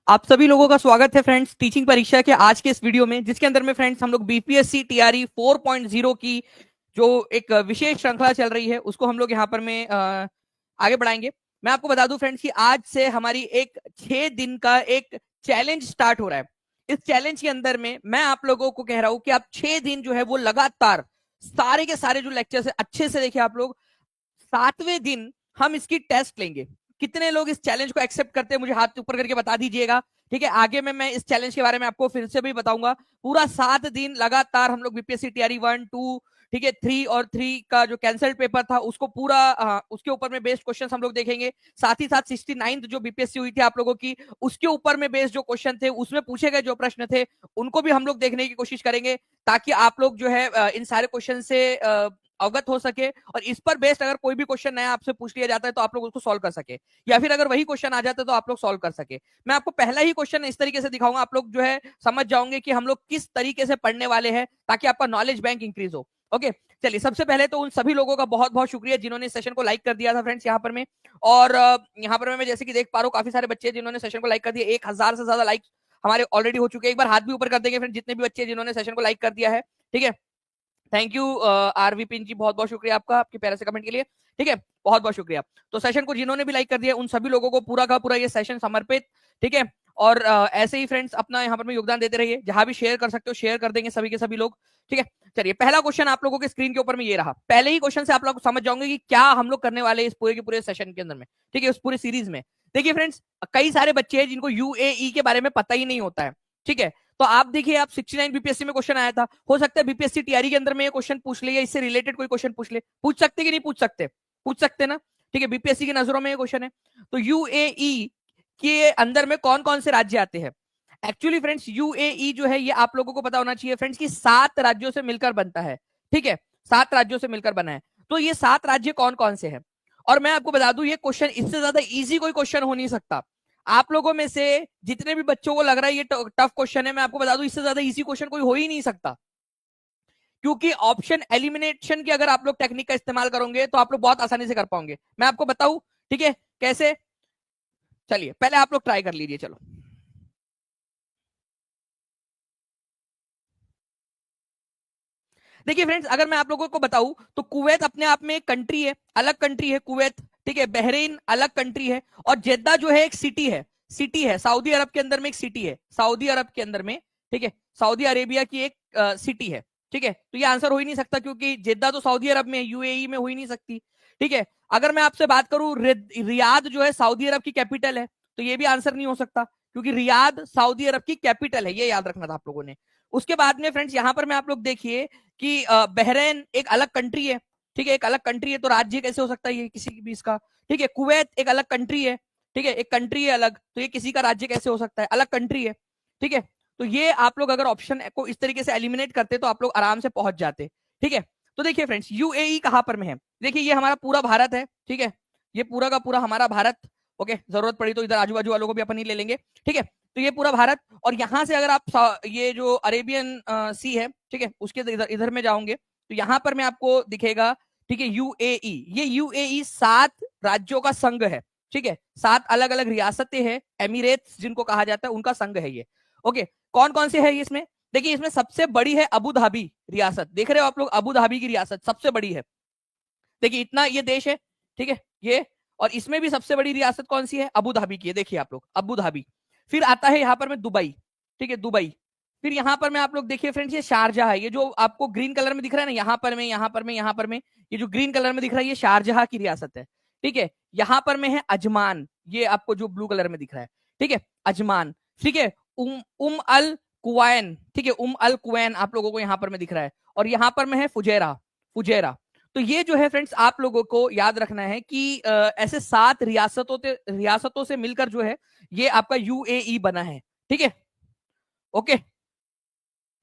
आप सभी लोगों का स्वागत है फ्रेंड्स टीचिंग परीक्षा के आज के इस वीडियो में, जिसके अंदर में फ्रेंड्स हम लोग बीपीएससी टीआरई 4.0 की जो एक विशेष श्रृंखला चल रही है उसको हम लोग यहाँ पर में आगे बढ़ाएंगे। मैं आपको बता दूं फ्रेंड्स कि आज से हमारी एक 6 दिन का एक चैलेंज स्टार्ट हो रहा है। इस चैलेंज के अंदर में मैं आप लोगों को कह रहा हूं कि आप 6 दिन जो है वो लगातार सारे के सारे जो लेक्चर्स है अच्छे से देखिए। आप लोग 7वें दिन हम इसकी टेस्ट लेंगे। कितने लोग इस चैलेंज को एक्सेप्ट करते हैं मुझे हाथ ऊपर करके बता दीजिएगा। ठीक है, आगे में मैं इस चैलेंज के बारे में आपको फिर से भी बताऊंगा। पूरा 7 दिन लगातार हम लोग बीपीएससी टीआरई 1, 2, ठीक है, 3 और 3 का जो कैंसल्ड पेपर था उसको पूरा उसके ऊपर में बेस्ड क्वेश्चन हम लोग देखेंगे। साथ ही साथ 69th जो बीपीएससी हुई थी आप लोगों की, उसके ऊपर में बेस्ड जो क्वेश्चन थे उसमें पूछे गए जो प्रश्न थे उनको भी हम लोग देखने की कोशिश करेंगे, ताकि आप लोग जो है इन सारे क्वेश्चन से अवगत हो सके और इस पर बेस्ड अगर कोई भी क्वेश्चन नया आपसे पूछ लिया जाता है तो आप लोग उसको सॉल्व कर सके, या फिर अगर वही क्वेश्चन आ जाता है तो आप लोग सॉल्व कर सके। मैं आपको पहला ही क्वेश्चन इस तरीके से दिखाऊंगा, आप लोग जो है समझ जाओगे कि हम लोग किस तरीके से पढ़ने वाले हैं, ताकि आपका नॉलेज बैंक इंक्रीज हो। ओके, चलिए सबसे पहले तो उन सभी लोगों का बहुत बहुत शुक्रिया जिन्होंने सेशन को लाइक कर दिया था फ्रेंड्स यहाँ पर में। और यहाँ पर मैं जैसे कि देख पा रहा हूँ काफी सारे बच्चे जिन्होंने सेशन को लाइक कर दिया, 1000 से ज्यादा लाइक हमारे ऑलरेडी हो चुके हैं। एक बार हाथ भी ऊपर कर देंगे फ्रेंड जितने भी बच्चे जिन्होंने सेशन को लाइक कर दिया है। ठीक है, थैंक यू आरवी पिन जी, बहुत बहुत शुक्रिया आपका आपके प्यारे से कमेंट के लिए। ठीक है, बहुत बहुत शुक्रिया। तो सेशन को जिन्होंने भी लाइक कर दिया उन सभी लोगों को पूरा का पूरा ये सेशन समर्पित। ठीक है, और ऐसे ही फ्रेंड्स अपना यहाँ पर में योगदान देते रहिए, जहां भी शेयर कर सकते हो शेयर कर देंगे सभी के सभी लोग। ठीक है, चलिए पहला क्वेश्चन आप लोगों के स्क्रीन के ऊपर में ये रहा। पहले ही क्वेश्चन से आप लोग समझ जाओगे कि क्या हम लोग करने वाले इस पूरे के पूरे सेशन के अंदर में। ठीक है, उस पूरी सीरीज में देखिए फ्रेंड्स, कई सारे बच्चे हैं जिनको यूएई के बारे में पता ही नहीं होता है। ठीक है, तो आप देखिए, आप 69 बीपीएससी में क्वेश्चन आया था, हो सकता है बीपीएससी टीआरई के अंदर में ये क्वेश्चन पूछ ले या इससे रिलेटेड कोई क्वेश्चन पूछ ले। पूछ सकते कि नहीं पूछ सकते? पूछ सकते ना। ठीक है, बीपीएससी की नजरों में ये क्वेश्चन है। तो यूएई के अंदर में कौन कौन से राज्य आते हैं? एक्चुअली फ्रेंड्स यूएई जो है ये आप लोगों को पता होना चाहिए फ्रेंड्स की 7 राज्यों से मिलकर बनता है। ठीक है, 7 राज्यों से मिलकर बना है। तो ये 7 राज्य कौन कौन से हैं? और मैं आपको बता दूं ये क्वेश्चन इससे ज्यादा इजी कोई क्वेश्चन हो नहीं सकता। आप लोगों में से जितने भी बच्चों को लग रहा है ये टफ क्वेश्चन है, मैं आपको बता दूं इससे ज्यादा इजी क्वेश्चन कोई हो ही नहीं सकता। क्योंकि ऑप्शन एलिमिनेशन की अगर आप लोग टेक्निक का इस्तेमाल करोगे तो आप लोग बहुत आसानी से कर पाओगे। मैं आपको बताऊं ठीक है कैसे? चलिए पहले आप लोग ट्राई कर लीजिए। चलो देखिए फ्रेंड्स, अगर मैं आप लोगों को बताऊं तो कुवैत अपने आप में एक कंट्री है, अलग कंट्री है कुवैत। ठीक है, बहरीन अलग कंट्री है, और जेद्दा जो है एक सिटी है। सिटी है सऊदी अरब के अंदर में, एक सिटी है सऊदी अरब के अंदर में। ठीक है, सऊदी अरेबिया की एक सिटी है। ठीक है, तो ये आंसर हो ही नहीं सकता क्योंकि जेद्दा तो सऊदी अरब में है, यूएई में हो ही नहीं सकती। ठीक है, अगर मैं आपसे बात करूं रियाद जो है सऊदी अरब की कैपिटल है, तो ये भी आंसर नहीं हो सकता क्योंकि रियाद सऊदी अरब की कैपिटल है, ये याद रखना था आप लोगों ने। उसके बाद में फ्रेंड्स यहां पर मैं आप लोग देखिए कि बहरीन एक अलग कंट्री है। ठीक है, एक अलग कंट्री है तो राज्य कैसे हो सकता है ये किसी भी इसका? ठीक है, कुवैत एक अलग कंट्री है। ठीक है, एक कंट्री है अलग, तो ये किसी का राज्य कैसे हो सकता है? अलग कंट्री है। ठीक है, तो ये आप लोग अगर ऑप्शन को इस तरीके से एलिमिनेट करते तो आप लोग आराम से पहुंच जाते। ठीक है, तो देखिए फ्रेंड्स यूएई कहां पर में है? देखिए ये हमारा पूरा भारत है। ठीक है, ये पूरा का पूरा हमारा भारत। ओके, जरूरत पड़ी तो इधर आजू बाजू वालों को भी अपन ही ले लेंगे। ठीक है, तो ये पूरा भारत, और यहां से अगर आप ये जो अरेबियन सी है, ठीक है, उसके इधर इधर में जाओगे तो यहां पर मैं आपको दिखेगा। ठीक है, यूएई, ये यूएई 7 राज्यों का संघ है। ठीक है, 7 अलग अलग रियासतें हैं, एमिरेट्स जिनको कहा जाता है उनका संघ है ये। ओके, कौन कौन से है इसमें? देखिए इसमें सबसे बड़ी है अबू धाबी रियासत, देख रहे हो आप लोग, अबू धाबी की रियासत सबसे बड़ी है। देखिए इतना ये देश है। ठीक है, ये, और इसमें भी सबसे बड़ी रियासत कौन सी है? अबू धाबी की है, देखिए आप लोग अबू धाबी। फिर आता है यहाँ पर में दुबई। ठीक है, दुबई। फिर यहाँ पर में आप लोग देखिए फ्रेंड्स ये शारजहां है, ये जो आपको ग्रीन कलर में दिख रहा है ना, यहाँ पर में यहाँ पर में यहाँ पर में, ये जो ग्रीन कलर में दिख रहा है ये शारजहां की रियासत है। ठीक है, यहाँ पर में है अजमान, ये आपको जो ब्लू कलर में दिख रहा है। ठीक है, अजमान। ठीक है, अल कुवैन। ठीक है, अल कुवैन आप लोगों को यहाँ पर में दिख रहा है, और यहाँ पर में है फुजैरा। फुजैरा। तो ये जो है फ्रेंड्स आप लोगों को याद रखना है कि ऐसे 7 रियासतों से मिलकर जो है ये आपका यूएई बना है। ठीक है, ओके,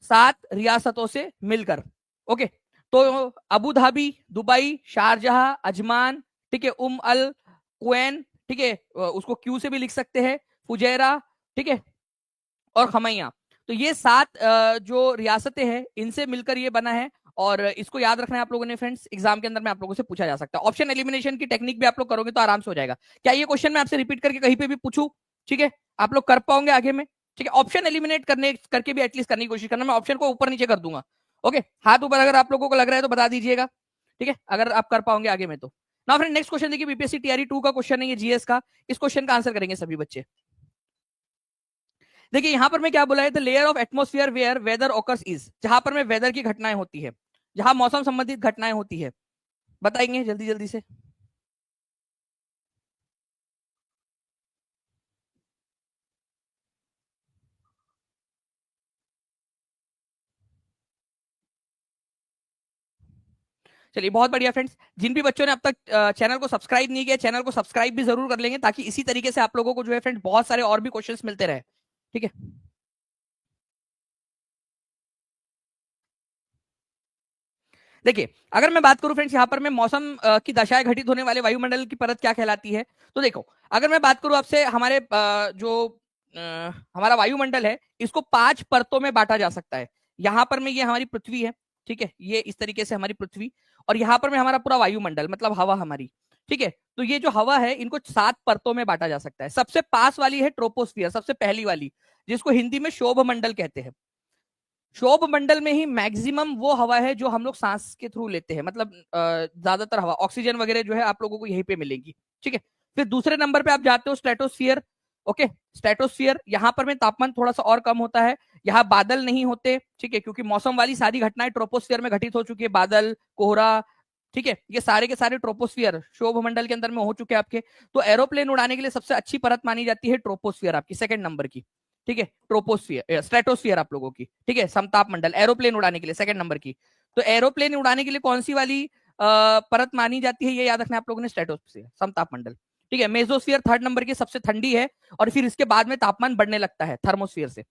7 रियासतों से मिलकर। ओके, तो अबू धाबी, दुबई, शारजहां, अजमान, ठीक है, अल कुवैन, ठीक है, उसको क्यू से भी लिख सकते हैं, फुजैरा, ठीक है, और खमैया। तो ये 7 जो रियासतें हैं इनसे मिलकर ये बना है, और इसको याद रखना है आप लोगों ने फ्रेंड्स, एग्जाम के अंदर में आप लोगों से पूछा जा सकता है। ऑप्शन एलिमिनेशन की टेक्निक भी आप लोग करोगे तो आराम से हो जाएगा। क्या ये क्वेश्चन मैं आपसे रिपीट करके कहीं पे भी पूछूं? ठीक है, आप लोग कर पाओगे आगे में? ठीक है, ऑप्शन एलिमिनेट करने करके भी एटलीस्ट करने की कोशिश करना, मैं ऑप्शन को ऊपर नीचे कर दूंगा। ओके, हाथ ऊपर अगर आप लोगों को लग रहा है तो बता दीजिएगा, ठीक है, अगर आप कर पाओगे आगे में तो। ना फ्रेंड, नेक्स्ट क्वेश्चन देखिए, बीपीएससी टीआरई 2 का क्वेश्चन है ये, जीएस का। इस क्वेश्चन का आंसर करेंगे सभी बच्चे। देखिए यहां पर मैं क्या बोला है, the layer of atmosphere where weather occurs is, जहां पर में वेदर की घटनाएं होती है, जहां मौसम संबंधित घटनाएं होती है, बताएंगे जल्दी जल्दी से। चलिए बहुत बढ़िया फ्रेंड्स, जिन भी बच्चों ने अब तक चैनल को सब्सक्राइब नहीं किया, चैनल को सब्सक्राइब भी जरूर कर लेंगे, ताकि इसी तरीके से आप लोगों को जो है फ्रेंड्स बहुत सारे और भी क्वेश्चंस मिलते रहे। ठीक है, देखिए अगर मैं बात करूं फ्रेंड्स, यहाँ पर मैं मौसम की दशाएं घटित होने वाले वायुमंडल की परत क्या कहलाती है, तो देखो अगर मैं बात करूं आपसे, हमारे जो अ, हमारा वायुमंडल है, इसको 5 परतों में बांटा जा सकता है। यहाँ पर में ये हमारी पृथ्वी है, ठीक है, ये इस तरीके से हमारी पृथ्वी, और यहाँ पर में हमारा पूरा वायुमंडल मतलब हवा हमारी, ठीक है। तो ये जो हवा है, इनको 7 परतों में बांटा जा सकता है। सबसे पास वाली है ट्रोपोस्फियर, सबसे पहली वाली, जिसको हिंदी में शोभ मंडल कहते हैं। शोभ मंडल में ही मैक्सिमम वो हवा है जो हम लोग सांस के थ्रू लेते हैं, मतलब ज्यादातर हवा ऑक्सीजन वगैरह जो है आप लोगों को यहीं पे मिलेगी, ठीक है। फिर दूसरे नंबर पे आप जाते हो स्ट्रेटोस्फियर। ओके, स्ट्रेटोस्फियर, यहाँ पर में तापमान थोड़ा सा और कम होता है, यहाँ बादल नहीं होते, ठीक है, क्योंकि मौसम वाली सारी घटनाएं ट्रोपोस्फियर में घटित हो चुकी है, बादल, कोहरा, ठीक है, ये सारे के सारे ट्रोपोस्फियर शोभ मंडल के अंदर में हो चुके हैं आपके। तो एरोप्लेन उड़ाने के लिए सबसे अच्छी परत मानी जाती है ट्रोपोस्फियर, आपकी सेकंड नंबर की, ठीक है, ट्रोपोस्फियर, स्ट्रेटोस्फियर आप लोगों की, ठीक है, समताप मंडल, एरोप्लेन उड़ाने के लिए सेकंड नंबर की। तो एरोप्लेन उड़ाने के लिए कौन सी वाली परत मानी जाती है, ये याद रखना आप लोगों ने, स्ट्रेटोस्फियर, समताप मंडल, ठीक है। मेसोस्फियर थर्ड नंबर की, सबसे ठंडी है, और फिर इसके बाद में तापमान बढ़ने लगता है थर्मोस्फियर से।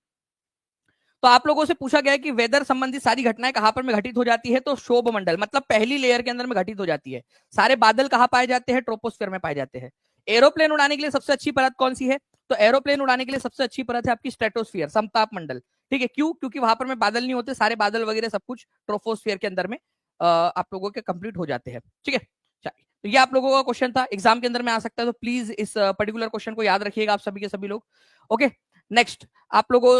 तो आप लोगों से पूछा गया कि वेदर संबंधित सारी घटनाएं कहां पर में घटित हो जाती है, तो शोभ मंडल मतलब पहली लेयर के अंदर में घटित हो जाती है। सारे बादल कहां पाए जाते हैं, ट्रोपोस्फियर में पाए जाते हैं। एरोप्लेन उड़ाने के लिए सबसे अच्छी परत कौन सी है, तो एरोप्लेन उड़ाने के लिए सबसे अच्छी परत है आपकी स्ट्रेटोस्फियर, समताप मंडल, ठीक है। क्यों? क्योंकि वहां पर में बादल नहीं होते, सारे बादल वगैरह सब कुछ ट्रोपोस्फियर के अंदर में आप लोगों के कंप्लीट हो जाते हैं, ठीक है। तो ये आप लोगों का क्वेश्चन था, एग्जाम के अंदर में आ सकता है, तो प्लीज इस पर्टिकुलर क्वेश्चन को याद रखिएगा आप सभी के सभी लोग। ओके, नेक्स्ट आप लोगों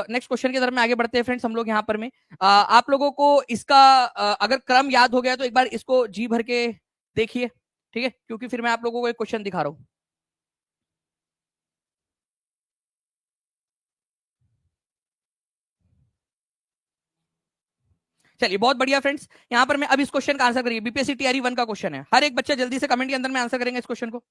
नेक्स्ट क्वेश्चन की तरफ में आगे बढ़ते हैं फ्रेंड्स हम लोग। यहाँ पर में आप लोगों को इसका अगर क्रम याद हो गया तो एक बार इसको जी भर के देखिए, ठीक है, क्योंकि फिर मैं आप लोगों को एक क्वेश्चन दिखा रहा हूं। चलिए बहुत बढ़िया फ्रेंड्स, यहाँ पर मैं अब इस क्वेश्चन का आंसर करिए, बीपीएससी टीआरई 1 का क्वेश्चन है, हर एक बच्चा जल्दी से कमेंट के अंदर में आंसर करेंगे इस क्वेश्चन को।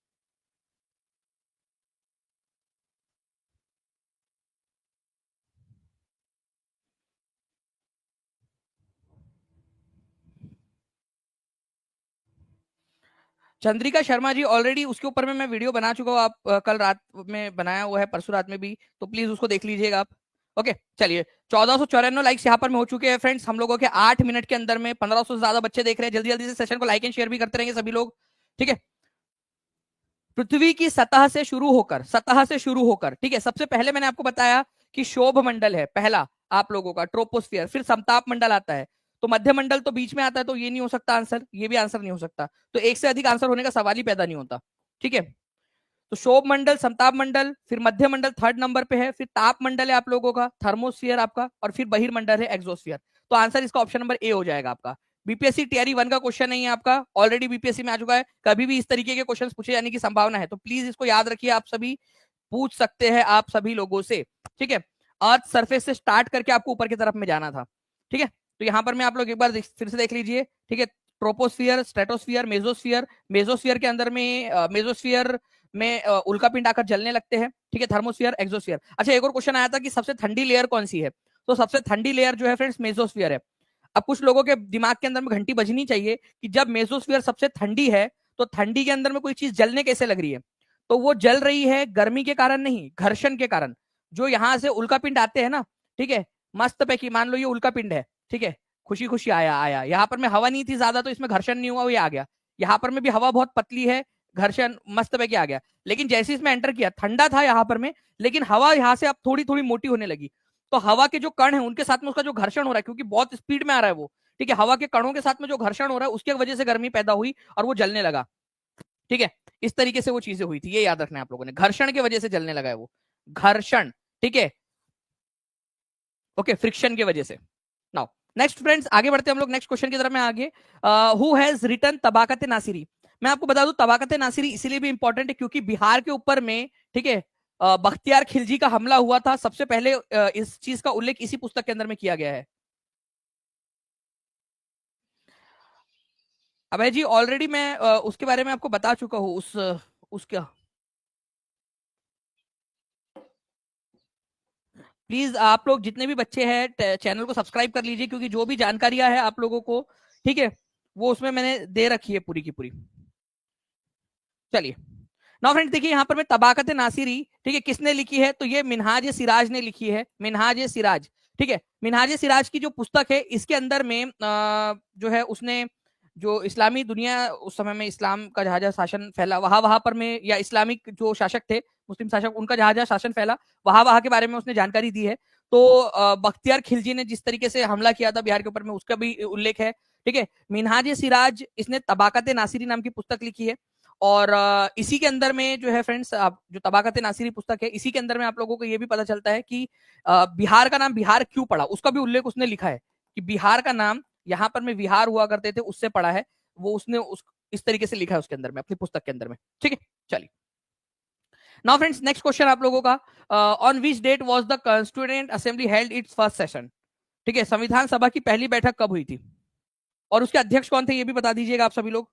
चंद्रिका शर्मा जी, ऑलरेडी उसके ऊपर में मैं वीडियो बना चुका हूँ, आप कल रात में बनाया हुआ है, परसों रात में भी, तो प्लीज उसको देख लीजिएगा आप। ओके, चलिए 1494 लाइक्स यहाँ पर में हो चुके हैं फ्रेंड्स हम लोगों के 8 मिनट के अंदर में, 1500 से ज्यादा बच्चे देख रहे हैं, जल्दी जल्दी से सेशन को लाइक एंड शेयर भी करते रहेंगे सभी लोग, ठीक है। पृथ्वी की सतह से शुरू होकर, ठीक है, सबसे पहले मैंने आपको बताया कि शोभ मंडल है पहला आप लोगों का, ट्रोपोस्फियर, फिर समताप मंडल आता है, तो मध्य मंडल तो बीच में आता है, तो ये नहीं हो सकता आंसर, ये भी आंसर नहीं हो सकता, तो एक से अधिक आंसर होने का सवाल ही पैदा नहीं होता, ठीक है। तो शोभ मंडल, समताप मंडल, फिर मध्य मंडल थर्ड नंबर पे है, फिर ताप मंडल है आप लोगों का, थर्मोस्फियर आपका, और फिर बहिर्मंडल है एक्सोस्फियर। तो आंसर इसका ऑप्शन नंबर ए हो जाएगा आपका। बीपीएससी टीआरई 1 का क्वेश्चन नहीं है आपका, ऑलरेडी बीपीएससी में आ चुका है, कभी भी इस तरीके के क्वेश्चन पूछे जाने की संभावना है, तो प्लीज इसको याद रखिए, आप सभी पूछ सकते हैं आप सभी लोगों से, ठीक है। अर्थ सरफेस से स्टार्ट करके आपको ऊपर की तरफ में जाना था, ठीक है। तो यहाँ पर मैं आप लोग एक बार फिर से देख लीजिए, ठीक है, ट्रोपोस्फियर, स्ट्रेटोस्फियर, मेजोस्फियर, मेजोस्फियर के अंदर में मेजोस्फियर में उल्का पिंड आकर जलने लगते हैं, ठीक है, थर्मोस्फियर, एक्सोस्फियर। अच्छा, एक और क्वेश्चन आया था कि सबसे ठंडी लेयर कौन सी है, तो सबसे ठंडी लेयर जो है फ्रेंड्स मेजोस्फियर है। अब कुछ लोगों के दिमाग के अंदर में घंटी बजनी चाहिए कि जब मेसोस्फीयर सबसे ठंडी है, तो ठंडी के अंदर में कोई चीज जलने कैसे लग रही है, तो वो जल रही है गर्मी के कारण नहीं, घर्षण के कारण। जो यहाँ से उल्का पिंड आते हैं ना, ठीक है, मस्त पैकी, मान लो ये उल्का पिंड है, ठीक है, खुशी खुशी आया आया, यहाँ पर में हवा नहीं थी ज्यादा, तो इसमें घर्षण नहीं हुआ, ये आ गया। यहाँ पर में भी हवा बहुत पतली है, घर्षण मस्त पैकी आ गया। लेकिन जैसे इसमें एंटर किया, ठंडा था यहाँ पर में, लेकिन हवा यहाँ से अब थोड़ी थोड़ी मोटी होने लगी, तो हवा के जो कण है उनके साथ में उसका जो घर्षण हो रहा है, क्योंकि बहुत स्पीड में आ रहा है वो, ठीक है, हवा के कणों के साथ में जो घर्षण हो रहा है उसकी वजह से गर्मी पैदा हुई और वो जलने लगा, ठीक है। इस तरीके से वो चीजें हुई थी, ये याद रखना है आप लोगों ने, घर्षण की वजह से जलने लगा है वो। घर्षण, ठीक है, ओके, फ्रिक्शन की वजह से। नाउ नेक्स्ट फ्रेंड्स, आगे बढ़ते हैं हम लोग नेक्स्ट क्वेश्चन की तरफ में आगे। Who has written Tabaqat Nasiri. मैं आपको बता दूं तबाकत नासिरी इसीलिए भी इंपॉर्टेंट है क्योंकि बिहार के ऊपर में, ठीक है, बख्तियार खिलजी का हमला हुआ था, सबसे पहले इस चीज का उल्लेख इसी पुस्तक के अंदर में किया गया है। अभय जी ऑलरेडी मैं उसके बारे में आपको बता चुका हूँ, उसका प्लीज आप लोग जितने भी बच्चे हैं चैनल को सब्सक्राइब कर लीजिए क्योंकि जो भी जानकारियां है आप लोगों को, ठीक है, वो उसमें मैंने दे रखी है पूरी की पूरी। चलिए नाउ फ्रेंड्स देखिए यहाँ पर मैं तबाकत नासिरी, ठीक है, किसने लिखी है, तो ये मिनहाज सिराज ने लिखी है, मिनहाज सिराज, ठीक है। मिनहाज सिराज की जो पुस्तक है इसके अंदर में जो है उसने जो इस्लामी दुनिया उस समय में इस्लाम का जहां जहां शासन फैला वहां वहां पर में, या इस्लामिक जो शासक थे मुस्लिम शासक उनका जहां जहां शासन फैला वहां वहां के बारे में उसने जानकारी दी है। तो बख्तियार खिलजी ने जिस तरीके से हमला किया था बिहार के ऊपर में उसका भी उल्लेख है, ठीक है। मिनहाज सिराज इसने तबाकत नासिरी नाम की पुस्तक लिखी है और इसी के अंदर में जो है फ्रेंड्स जो तबाकत नासिरी पुस्तक है इसी के अंदर में आप लोगों को ये भी पता चलता है कि बिहार का नाम बिहार क्यों पड़ा उसका भी उल्लेख उसने लिखा है कि बिहार का नाम यहाँ पर में विहार हुआ करते थे उससे पड़ा है, वो उसने इस तरीके से लिखा है उसके अंदर में अपनी पुस्तक के अंदर में, ठीक है। चलिए नाउ फ्रेंड्स नेक्स्ट क्वेश्चन आप लोगों का, on which date was the constituent assembly held its first session, ठीक है, संविधान सभा की पहली बैठक कब हुई थी और उसके अध्यक्ष कौन थे ये भी बता दीजिएगा आप सभी लोग।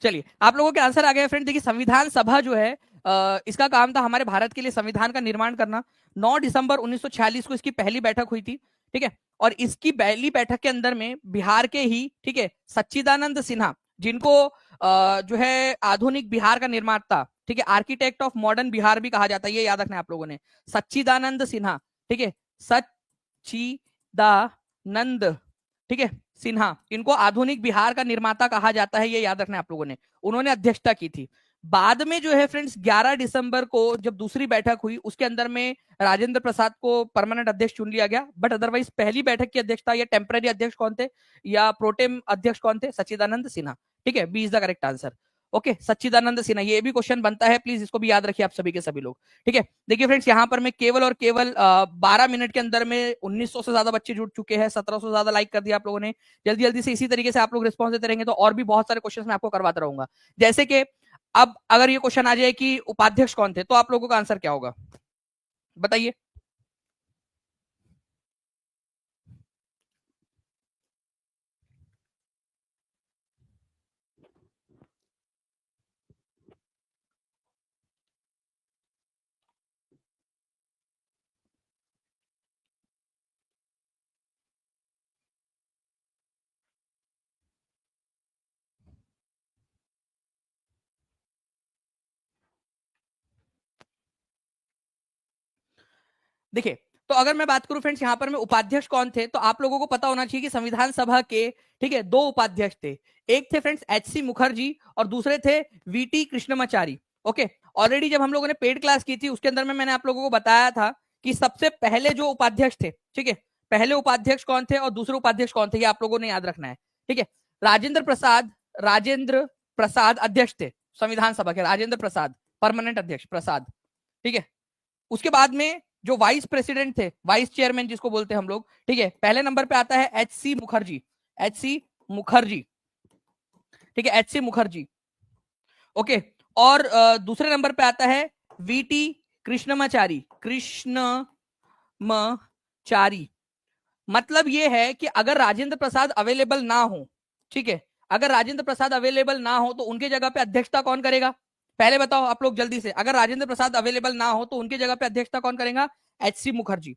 चलिए आप लोगों के आंसर आ गए फ्रेंड। देखिए संविधान सभा जो है इसका काम था हमारे भारत के लिए संविधान का निर्माण करना। 9 दिसंबर 1946 को इसकी पहली बैठक हुई थी, ठीक है। और इसकी पहली बैठक के अंदर में बिहार के ही, ठीक है, सच्चिदानंद सिन्हा जिनको जो है आधुनिक बिहार का निर्माता, ठीक है, आर्किटेक्ट ऑफ मॉडर्न बिहार भी कहा जाता है, ये याद रखना आप लोगों ने, सच्चिदानंद सिन्हा, ठीक है, सच्चिदानंद, ठीक है, सिन्हा, इनको आधुनिक बिहार का निर्माता कहा जाता है, ये याद रखना आप लोगों ने। उन्होंने अध्यक्षता की थी। बाद में जो है फ्रेंड्स 11 दिसंबर को जब दूसरी बैठक हुई उसके अंदर में राजेंद्र प्रसाद को परमानेंट अध्यक्ष चुन लिया गया, बट अदरवाइज पहली बैठक की अध्यक्षता या टेम्पररी अध्यक्ष कौन थे या प्रोटेम अध्यक्ष कौन थे, सच्चिदानंद सिन्हा, ठीक है, B is the correct answer. Okay Sachchidanand Sinha, ये भी क्वेश्चन बनता है, प्लीज इसको भी याद रखिए आप सभी के सभी लोग, ठीक है। देखिए फ्रेंड्स यहाँ पर मैं केवल और केवल 12 मिनट के अंदर में 1900 से ज्यादा बच्चे जुड़ चुके हैं, 1700 से ज्यादा लाइक कर दिया आप लोगों ने। जल्दी जल्दी से इसी तरीके से आप लोग रिस्पॉन्स देते रहेंगे तो और भी बहुत सारे क्वेश्चन मैं आपको करवाता रहूंगा। जैसे कि अब अगर ये क्वेश्चन आ जाए कि उपाध्यक्ष कौन थे तो आप लोगों का आंसर क्या होगा बताइए। देखिए तो अगर मैं बात करूं फ्रेंड्स यहाँ पर मैं उपाध्यक्ष कौन थे तो आप लोगों को पता होना चाहिए कि संविधान सभा के, ठीक है, दो उपाध्यक्ष थे। एक थे फ्रेंड्स एच.सी. मुखर्जी और दूसरे थे वी.टी. कृष्णमाचारी। ओके ऑलरेडी जब हम लोगों ने पेड क्लास की थी उसके अंदर में मैंने आप लोगों को बताया था कि सबसे पहले जो उपाध्यक्ष थे, ठीक है, पहले उपाध्यक्ष कौन थे और दूसरे उपाध्यक्ष कौन थे ये आप लोगों ने याद रखना है, ठीक है। राजेंद्र प्रसाद, राजेंद्र प्रसाद अध्यक्ष थे संविधान सभा के, राजेंद्र प्रसाद परमानेंट अध्यक्ष प्रसाद, ठीक है। उसके बाद में जो वाइस प्रेसिडेंट थे, वाइस चेयरमैन जिसको बोलते हैं हम लोग, ठीक है, पहले नंबर पे आता है एच.सी. मुखर्जी, एच.सी. मुखर्जी, ठीक है, एच.सी. मुखर्जी। ओके और दूसरे नंबर पे आता है वी.टी. कृष्णमाचारी, कृष्णमाचारी। मतलब ये है कि अगर राजेंद्र प्रसाद अवेलेबल ना हो, ठीक है, अगर राजेंद्र प्रसाद अवेलेबल ना हो तो उनके जगह पे अध्यक्षता कौन करेगा पहले बताओ आप लोग जल्दी से। अगर राजेंद्र प्रसाद अवेलेबल ना हो तो उनकी जगह पे अध्यक्षता कौन करेगा, एच.सी. मुखर्जी।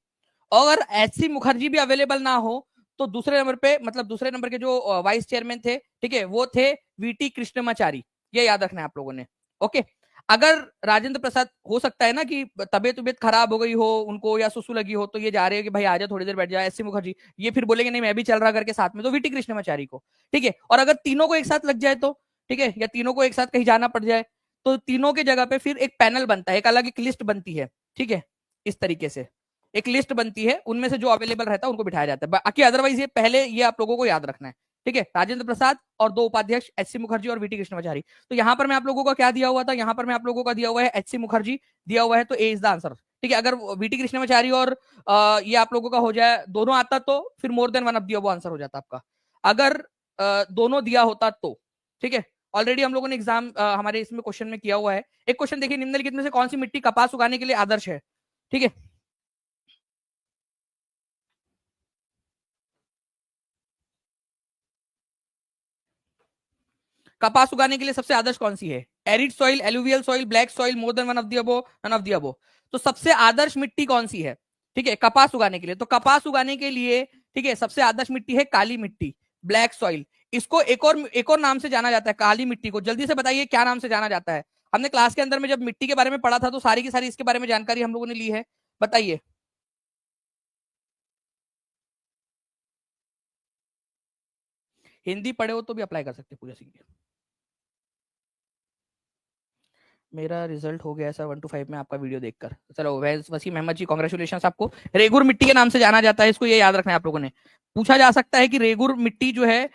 और एच.सी. मुखर्जी भी अवेलेबल ना हो तो दूसरे नंबर पे मतलब दूसरे नंबर के जो वाइस चेयरमैन थे, ठीक है, वो थे वीटी कृष्णमाचारी। ये याद रखना है आप लोगों ने। ओके, अगर राजेंद्र प्रसाद, हो सकता है ना कि तबियत खराब हो गई हो उनको या सुसु लगी हो, तो ये जा रहे हो कि भाई आजा थोड़ी देर बैठ जा, एससी मुखर्जी, ये फिर बोलेंगे नहीं मैं भी चल रहा करके साथ में, तो वीटी कृष्णमाचारी को, ठीक है। और अगर तीनों को एक साथ लग जाए तो, ठीक है, या तीनों को एक साथ कहीं जाना पड़ जाए, तो तीनों के जगह पे फिर एक पैनल बनता है, एक अलग एक लिस्ट बनती है, ठीक है, इस तरीके से एक लिस्ट बनती है, उनमें से जो अवेलेबल रहता है उनको बिठाया जाता है। बाकी अदरवाइज ये पहले ये आप लोगों को याद रखना है, ठीक है। राजेंद्र प्रसाद और दो उपाध्यक्ष एचसी मुखर्जी और वीटी कृष्णमाचारी। तो यहां पर मैं आप लोगों का क्या दिया हुआ था, यहां पर मैं आप लोगों का दिया हुआ है एचसी मुखर्जी दिया हुआ है, तो ए इज द आंसर, ठीक है। अगर वीटी कृष्णमाचारी और ये आप लोगों का हो जाए, दोनों आता तो फिर मोर देन वन ऑफ दिया वो आंसर हो जाता आपका। अगर दोनों दिया होता तो, ठीक है। ऑलरेडी हम लोगों ने एग्जाम हमारे इसमें क्वेश्चन में किया हुआ है। एक क्वेश्चन देखिए, निम्नलिखित में से कौन सी मिट्टी कपास उगाने के लिए आदर्श है, ठीक है। कपास उगाने के लिए सबसे आदर्श कौन सी है? Arid soil, alluvial soil, black soil, more than one of the above, none of the above. तो सबसे आदर्श मिट्टी कौन सी है, ठीक है, कपास उगाने के लिए? तो कपास उगाने के लिए, ठीक है, सबसे आदर्श मिट्टी है काली मिट्टी, ब्लैक सॉइल। इसको एक और नाम से जाना जाता है, काली मिट्टी को। जल्दी से बताइए क्या नाम से जाना जाता है? हमने क्लास के अंदर में जब मिट्टी के बारे में पढ़ा था तो सारी की सारी इसके बारे में जानकारी हम लोगों ने ली है। बताइए। हिंदी पढ़े हो तो भी अप्लाई कर सकते पूजा सिंह। मेरा रिजल्ट हो गया सर 1 to 5 में आपका वीडियो देखकर। चलो वसीम अहमद जी, कॉन्ग्रेचुलेशन आपको। रेगुर मिट्टी के नाम से जाना जाता है इसको, ये याद रखना है आप लोगों ने। पूछा जा सकता है कि रेगुर मिट्टी जो है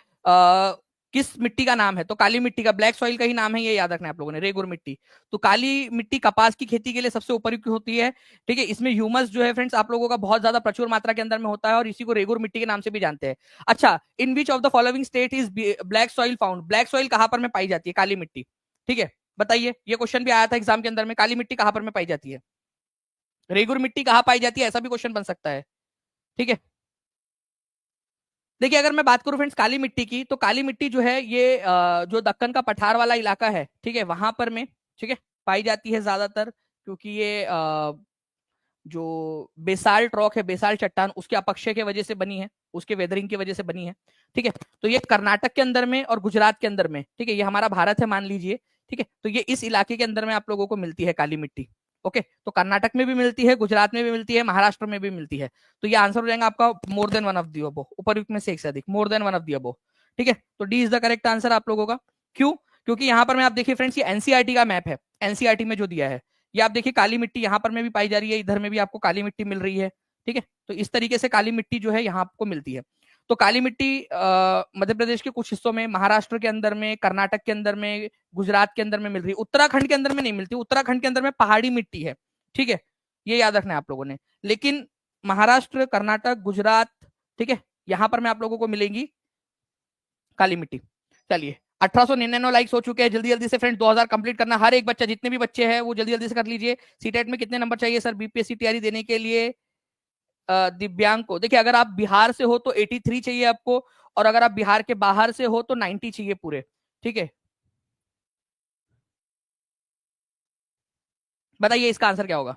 किस मिट्टी का नाम है, तो काली मिट्टी का, ब्लैक सॉइल का ही नाम है, ये याद रखना है आप लोगों ने, रेगुर मिट्टी। तो काली मिट्टी कपास की खेती के लिए सबसे उपयुक्त होती है, ठीक है। इसमें ह्यूमस जो है फ्रेंड्स आप लोगों का बहुत ज्यादा प्रचुर मात्रा के अंदर में होता है, और इसी को रेगुर मिट्टी के नाम से भी जानते हैं। अच्छा, in which of the following state is black soil found? Black soil कहां पर में पाई जाती है, काली मिट्टी, ठीक है। बताइए, ये क्वेश्चन भी आया था एग्जाम के अंदर में, काली मिट्टी कहां पर में पाई जाती है, रेगुर मिट्टी कहां पाई जाती है, ऐसा भी क्वेश्चन बन सकता है, ठीक है। देखिए, अगर मैं बात करूं फ्रेंड्स काली मिट्टी की, तो काली मिट्टी जो है ये जो दक्कन का पठार वाला इलाका है, ठीक है, वहां पर में, ठीक है, पाई जाती है ज्यादातर, क्योंकि ये जो बेसाल्ट रॉक है, बेसाल्ट चट्टान, उसके अपक्षय की वजह से बनी है, उसके वेदरिंग की वजह से बनी है, ठीक है। तो ये कर्नाटक के अंदर में और गुजरात के अंदर में, ठीक है, ये हमारा भारत है मान लीजिए, ठीक है। तो ये इस इलाके के अंदर में आप लोगों को मिलती है काली मिट्टी। ओके, तो कर्नाटक में भी मिलती है, गुजरात में भी मिलती है, महाराष्ट्र में भी मिलती है। तो ये आंसर हो जाएगा आपका more than one of the above, उपरयुक्त में से एक से अधिक, more than one of the above, ठीक है। तो D is the correct answer आप लोगों का। क्यों? क्योंकि यहाँ पर मैं आप देखिए फ्रेंड्स, ये एनसीईआरटी का मैप है, एनसीईआरटी में जो दिया है, ये आप देखिए काली मिट्टी यहाँ पर में भी पाई जा रही है, इधर में भी आपको काली मिट्टी मिल रही है, ठीक है। तो इस तरीके से काली मिट्टी जो है यहाँ आपको मिलती है। तो काली मिट्टी मध्य प्रदेश के कुछ हिस्सों में, महाराष्ट्र के अंदर में, कर्नाटक के अंदर में, गुजरात के अंदर में मिल रही है। उत्तराखंड के अंदर में नहीं मिलती, उत्तराखंड के अंदर में पहाड़ी मिट्टी है, ठीक है, ये याद रखना है आप लोगों ने। लेकिन महाराष्ट्र, कर्नाटक, गुजरात, ठीक है, यहां पर मैं आप लोगों को मिलेंगी काली मिट्टी। चलिए, 1899 लाइक्स हो चुके हैं। जल्दी जल्दी से फ्रेंड्स 2000 कंप्लीट करना, हर एक बच्चा, जितने भी बच्चे हैं वो जल्दी जल्दी से कर लीजिए। सीटेट में कितने नंबर चाहिए सर बीपीएससी तैयारी देने के लिए? दिव्यांग को देखिए, अगर आप बिहार से हो तो 83 चाहिए आपको, और अगर आप बिहार के बाहर से हो तो 90 चाहिए पूरे, ठीक है। बताइए इसका आंसर क्या होगा?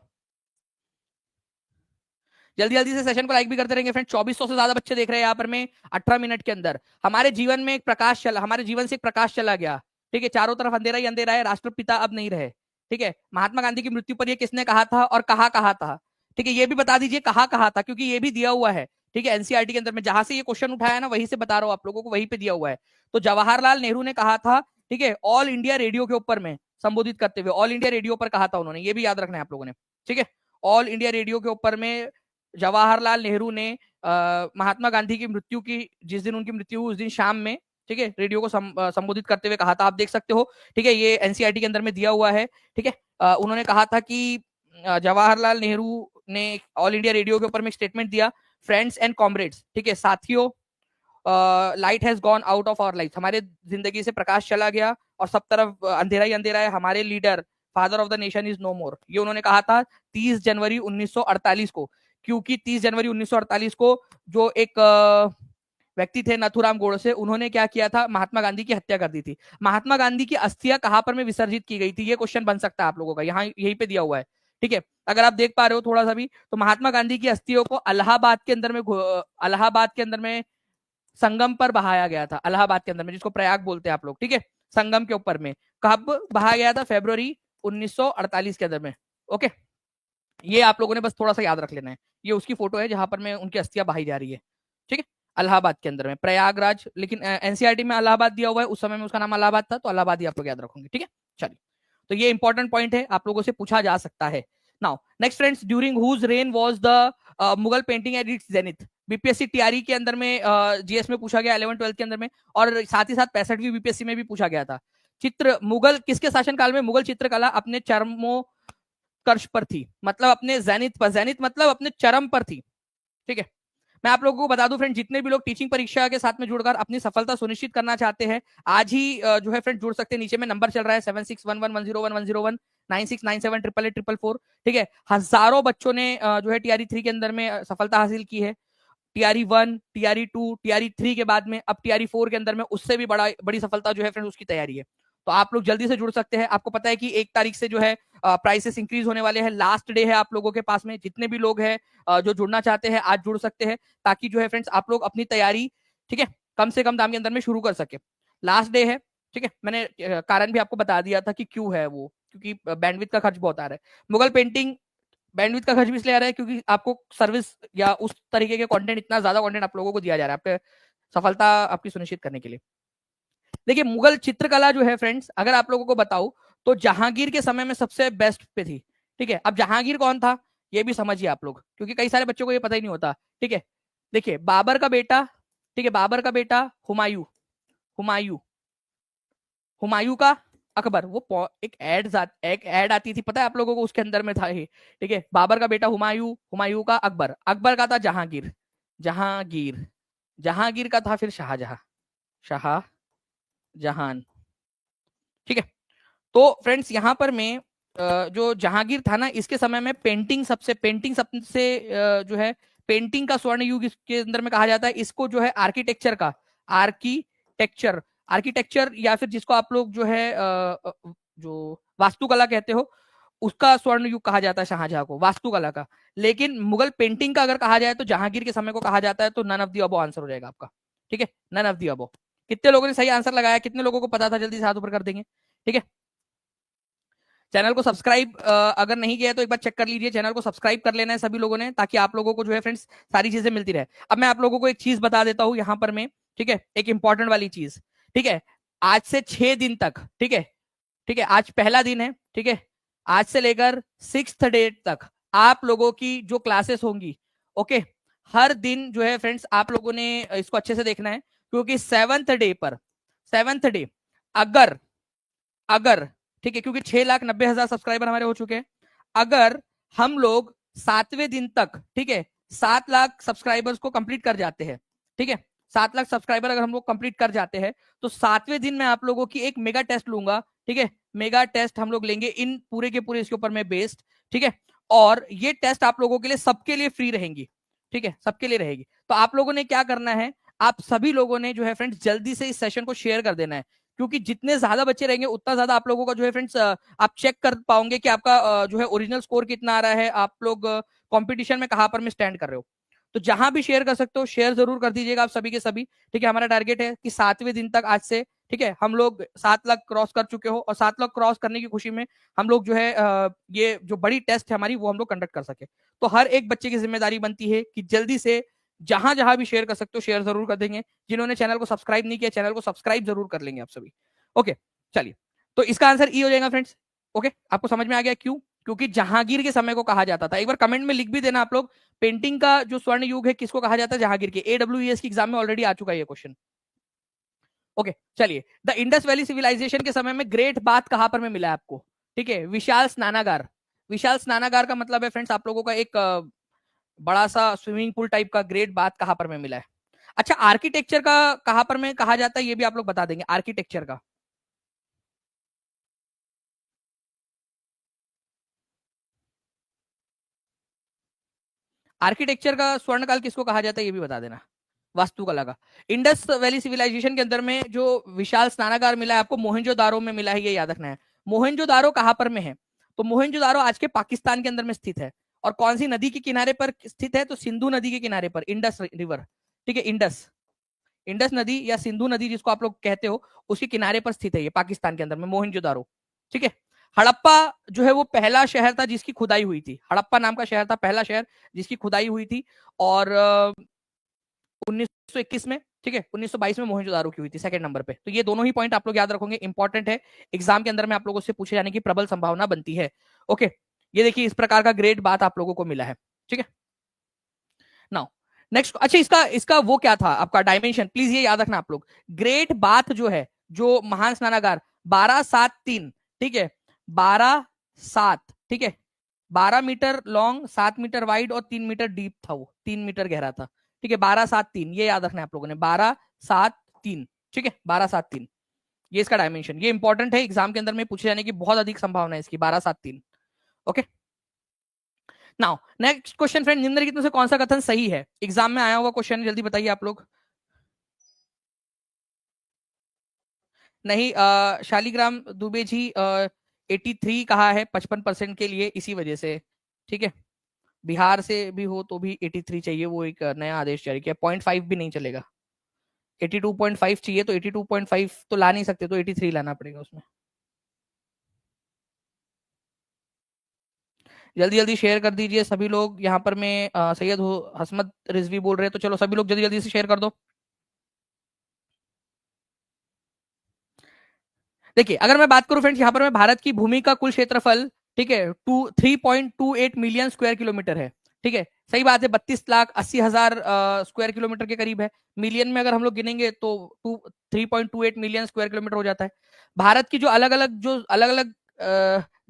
जल्दी जल्दी से सेशन को लाइक भी करते रहेंगे फ्रेंड। 2400 से ज्यादा बच्चे देख रहे हैं यहाँ पर में 18 मिनट के अंदर। हमारे जीवन में एक प्रकाश चला, हमारे जीवन से एक प्रकाश चला गया, ठीक है, चारों तरफ अंधेरा ही अंधेरा है, राष्ट्रपिता अब नहीं रहे, ठीक है। महात्मा गांधी की मृत्यु पर ये किसने कहा था और कहा कहा था, ठीक है, ये भी बता दीजिए कहा कहा था, क्योंकि ये भी दिया हुआ है, ठीक है, एनसीईआरटी के अंदर में जहां से ये क्वेश्चन उठाया ना, वहीं से बता रहा हूं आप लोगों को, वहीं पे दिया हुआ है। तो जवाहरलाल नेहरू ने कहा था, ठीक है, ऑल इंडिया रेडियो के ऊपर में संबोधित करते हुए, ऑल इंडिया रेडियो पर कहा था उन्होंने, ये भी याद रखना है आप लोगों ने, ठीक है। ऑल इंडिया रेडियो के ऊपर में जवाहरलाल नेहरू ने महात्मा गांधी की मृत्यु की, जिस दिन उनकी मृत्यु हुई उस दिन शाम में, ठीक है, रेडियो को संबोधित करते हुए कहा था, आप देख सकते हो, ठीक है, ये एनसीईआरटी के अंदर में दिया हुआ है, ठीक है। उन्होंने कहा था कि जवाहरलाल नेहरू ने ऑल इंडिया रेडियो के ऊपर में एक स्टेटमेंट दिया, फ्रेंड्स एंड कॉमरेड्स, ठीक है, साथियों, light has gone out of our life, हमारे जिंदगी से प्रकाश चला गया और सब तरफ अंधेरा ही अंधेरा है, हमारे leader father of the nation is no more, ये उन्होंने कहा था 30 जनवरी 1948 को। क्योंकि 30 जनवरी 1948 को जो एक व्यक्ति थे नथुराम गोडसे, उन्होंने क्या किया था, महात्मा गांधी की हत्या कर दी थी। महात्मा गांधी की अस्थियां कहां पर में विसर्जित की गई थी, ये क्वेश्चन बन सकता है आप लोगों का, यहाँ यहीं पे दिया हुआ है, ठीक है। अगर आप देख पा रहे हो थोड़ा सा भी, तो महात्मा गांधी की अस्थियों को इलाहाबाद के अंदर में संगम पर बहाया गया था, इलाहाबाद के अंदर में, जिसको प्रयाग बोलते हैं आप लोग, ठीक है, संगम के ऊपर में कब बहाया गया था? फरवरी 1948 के अंदर में। ओके, ये आप लोगों ने बस थोड़ा सा याद रख लेना है। ये उसकी फोटो है जहां पर में उनकी अस्थियां बहाई जा रही है, ठीक है, इलाहाबाद के अंदर में, प्रयागराज, लेकिन एनसीईआरटी में इलाहाबाद दिया हुआ है, उस समय में उसका नाम इलाहाबाद था, तो इलाहाबाद ही आप लोग याद रखोगे, ठीक है। चलिए, तो ये इंपॉर्टेंट पॉइंट है, आप लोगों से पूछा जा सकता है। Now next friends, during whose reign was the Mughal painting at its zenith? BPSC TRE के अंदर में, जीएस में पूछा गया 11 12 के अंदर में, और साथ ही साथ 65वीं बीपीएससी में भी पूछा गया था। चित्र मुगल किसके शासनकाल में मुगल चित्रकला अपने चरमोत्कर्ष पर थी? मतलब अपने जेनिथ पर, जेनिथ मतलब अपने चरम पर थी, ठीक है। मैं आप लोगों को बता दूं फ्रेंड, जितने भी लोग टीचिंग परीक्षा के साथ में जुड़कर अपनी सफलता सुनिश्चित करना चाहते हैं, आज ही जो है फ्रेंड जुड़ सकते हैं। नीचे में नंबर चल रहा है 7611101101 96978844, ठीक है। हजारों बच्चों ने जो है टीआरई 3 के अंदर में सफलता हासिल की है। टीआरई 1, टीआरई 2, टीआरई 3 के बाद में अब टीआरई 4 के अंदर में उससे भी बड़ी सफलता जो है फ्रेंड उसकी तैयारी है। तो आप लोग जल्दी से जुड़ सकते हैं। आपको पता है कि 1 तारीख से जो है प्राइसेस इंक्रीज होने वाले हैं, लास्ट डे है आप लोगों के पास में। जितने भी लोग हैं जो जुड़ना चाहते हैं आज जुड़ सकते हैं, ताकि जो है फ्रेंड्स आप लोग अपनी तैयारी, ठीक है, कम से कम दाम के अंदर में शुरू कर सके। लास्ट डे है, ठीक है। मैंने कारण भी आपको बता दिया था कि क्यों है वो, क्योंकि बैंडविड्थ का खर्च बहुत आ रहा है। मुगल पेंटिंग बैंडविड्थ का खर्च भी इसलिए आ रहा है क्योंकि आपको सर्विस या उस तरीके के कंटेंट, इतना ज्यादा कंटेंट आप लोगों को दिया जा रहा है आपके सफलता आपकी सुनिश्चित करने के लिए। देखिए, मुगल चित्रकला जो है फ्रेंड्स, अगर आप लोगों को बताऊं तो जहांगीर के समय में सबसे बेस्ट पे थी, ठीक है। अब जहांगीर कौन था ये भी समझिए आप लोग, क्योंकि कई सारे बच्चों को ये पता ही नहीं होता, ठीक है। देखिए, बाबर का बेटा, ठीक है, बाबर का बेटा हुमायूं, हुमायूं, हुमायूं का अकबर, वो एक एड आती थी, पता है आप लोगों को, उसके अंदर में था ये, ठीक है। बाबर का बेटा हुमायूं, हुमायूं का अकबर, अकबर का था जहांगीर, जहांगीर, जहांगीर का था फिर शाहजहां, शाहजहां, ठीक है। तो फ्रेंड्स यहां पर मैं जो जहांगीर था ना, इसके समय में पेंटिंग सबसे जो है पेंटिंग का स्वर्ण युग इसके अंदर में कहा जाता है। इसको जो है आर्किटेक्चर का, आर्किटेक्चर आर्किटेक्चर या फिर जिसको आप लोग जो है जो वास्तुकला कहते हो, उसका स्वर्ण युग कहा जाता है शाहजहां को, वास्तुकला का। लेकिन मुगल पेंटिंग का अगर कहा जाए तो जहांगीर के समय को कहा जाता है। तो none of the above answer हो जाएगा आपका, ठीक है, नन ऑफ दी अबव। कितने लोगों ने सही आंसर लगाया, कितने लोगों को पता था, जल्दी से हाथ ऊपर कर देंगे, ठीक है। चैनल को सब्सक्राइब अगर नहीं किया तो एक बार चेक कर लीजिए, चैनल को सब्सक्राइब कर लेना है सभी लोगों ने, ताकि आप लोगों को जो है फ्रेंड्स सारी चीजें मिलती रहे। अब मैं आप लोगों को एक चीज बता देता हूं यहां पर मैं, ठीक है, एक इंपॉर्टेंट वाली चीज, ठीक है। आज से 6 दिन तक, ठीक है, ठीक है, आज पहला दिन है, ठीक है, आज से लेकर 6th डेट तक आप लोगों की जो क्लासेस होंगी, ओके, हर दिन जो है फ्रेंड्स आप लोगों ने इसको अच्छे से देखना है, क्योंकि 7th डे अगर अगर ठीक है, क्योंकि 6,90,000 सब्सक्राइबर हमारे हो चुके हैं, अगर हम लोग 7वें दिन तक, ठीक है, 7 लाख सब्सक्राइबर्स को कंप्लीट कर जाते हैं, ठीक है, 7 लाख सब्सक्राइबर अगर हम लोग कंप्लीट कर जाते हैं, तो 7वें दिन मैं आप लोगों की एक मेगा टेस्ट लूंगा, ठीक है, मेगा टेस्ट हम लोग लेंगे इन पूरे के पूरे इसके ऊपर में बेस्ड, ठीक है। और ये टेस्ट आप लोगों के लिए, सबके लिए फ्री रहेंगी, ठीक है, सबके लिए रहेगी। तो आप लोगों ने क्या करना है, आप सभी लोगों ने जो है फ्रेंड्स जल्दी से इस सेशन को शेयर कर देना है, क्योंकि जितने ज्यादा बच्चे रहेंगे उतना ज्यादा आप लोगों का जो है फ्रेंड्स आप चेक कर पाओगे कि आपका जो है ओरिजिनल स्कोर कितना आ रहा है, आप लोग कंपटीशन में कहां पर में स्टैंड कर रहे हो। तो जहां भी शेयर कर सकते हो शेयर जरूर कर दीजिएगा आप सभी के सभी, ठीक है। हमारा टारगेट है कि 7वें दिन तक आज से, ठीक है, हम लोग 7 लाख क्रॉस कर चुके हो, और 7 लाख क्रॉस करने की खुशी में हम लोग जो है ये जो बड़ी टेस्ट है हमारी वो हम लोग कंडक्ट कर सके। तो हर एक बच्चे की जिम्मेदारी बनती है कि जल्दी से जहां जहां भी शेयर कर सकते हो शेयर जरूर कर देंगे। जिन्होंने चैनल को सब्सक्राइब नहीं किया, चैनल को सब्सक्राइब जरूर कर लेंगे आप सभी, ओके। चलिए, तो इसका आंसर ई हो जाएगा फ्रेंड्स, ओके। आपको समझ में आ गया क्यों? क्योंकि जहांगीर के समय को कहा जाता था। एक बार कमेंट में लिख भी देना आप लोग, पेंटिंग का जो स्वर्ण युग है किसको कहा जाता है? जहांगीर के। AWES की एग्जाम में ऑलरेडी आ चुका है ये क्वेश्चन, ओके। चलिए, द इंडस वैली सिविलाइजेशन के समय में ग्रेट बाथ कहां पर में मिला है आपको? ठीक है, विशाल स्नानागार। विशाल स्नानागार का मतलब है फ्रेंड्स आप लोगों का एक बड़ा सा स्विमिंग पूल टाइप का ग्रेट बाथ कहां पर में मिला है। अच्छा, आर्किटेक्चर का कहां पर में कहा जाता है ये भी आप लोग बता देंगे, आर्किटेक्चर का। आर्किटेक्चर का स्वर्णकाल किसको कहा जाता है ये भी बता देना, वास्तुकला का। इंडस वैली सिविलाइजेशन के अंदर में जो विशाल स्नानागार मिला है आपको, मोहनजोदारो में मिला है, ये याद रखना है। मोहनजोदारो कहां पर में है? तो मोहनजोदारो आज के पाकिस्तान के अंदर में स्थित है। और कौन सी नदी के किनारे पर स्थित है? तो सिंधु नदी के किनारे पर, इंडस रिवर, ठीक है, इंडस, इंडस नदी या सिंधु नदी जिसको आप लोग कहते हो, उसके किनारे पर स्थित है ये, पाकिस्तान के अंदर में, मोहनजोदारो। ठीक है। हड़प्पा जो है वो पहला शहर था जिसकी खुदाई हुई थी। हड़प्पा नाम का शहर था, पहला शहर जिसकी खुदाई हुई थी, और 1921 में, ठीक है, 1922 में मोहनजोदारो की हुई थी सेकंड नंबर पे। तो ये दोनों ही पॉइंट आप लोग याद रखोगे, इंपॉर्टेंट है, एग्जाम के अंदर में आप लोगों से पूछे जाने की प्रबल संभावना बनती है। ओके, ये देखिए इस प्रकार का ग्रेड बात आप लोगों को मिला है। ठीक है, नाउ नेक्स्ट, अच्छा इसका इसका वो क्या था आपका डायमेंशन, प्लीज ये याद रखना आप लोग। ग्रेट बाथ जो है, जो महान स्नानागार, 1273, ठीक है, 12-7, ठीक है, 12 मीटर लॉन्ग, 7 मीटर वाइड और 3 मीटर डीप था, वो 3 मीटर गहरा था। ठीक है, 12-7-3, ये याद रखना है आप लोगों ने, 12-7-3, ठीक है, 12-7-3, ये इसका डायमेंशन, ये इंपॉर्टेंट है, एग्जाम के अंदर में पूछे जाने की बहुत अधिक संभावना है इसकी, 12-7-3। Okay, now next question friend, निम्नलिखित में से कौन सा कथन सही है? एग्जाम में आया हुआ क्वेश्चन, जल्दी बताइए आप लोग। नहीं, शालिग्राम दुबे जी 83 कहा है 55% के लिए, इसी वजह से। ठीक है, बिहार से भी हो तो भी 83 चाहिए, वो एक नया आदेश जारी किया, 0.5 भी नहीं चलेगा, 82.5 चाहिए, तो 82.5 तो ला नहीं सकते, तो 83 लाना पड़ेगा उसमें। जल्दी जल्दी शेयर कर दीजिए सभी लोग, यहाँ पर मैं सैयद हसमत रिजवी बोल रहे हैं, तो चलो सभी लोग जल्दी जल्दी से शेयर कर दो। देखिए अगर मैं बात करूं फ्रेंड्स, यहाँ पर मैं भारत की भूमि का कुल क्षेत्रफल, ठीक है, 3.28 मिलियन स्क्वायर किलोमीटर है। ठीक है, सही बात है, 32,80,000 स्क्वायर किलोमीटर के करीब है। मिलियन में अगर हम लोग गिनेंगे तो 3.28 मिलियन स्क्वायर किलोमीटर हो जाता है। भारत की जो अलग अलग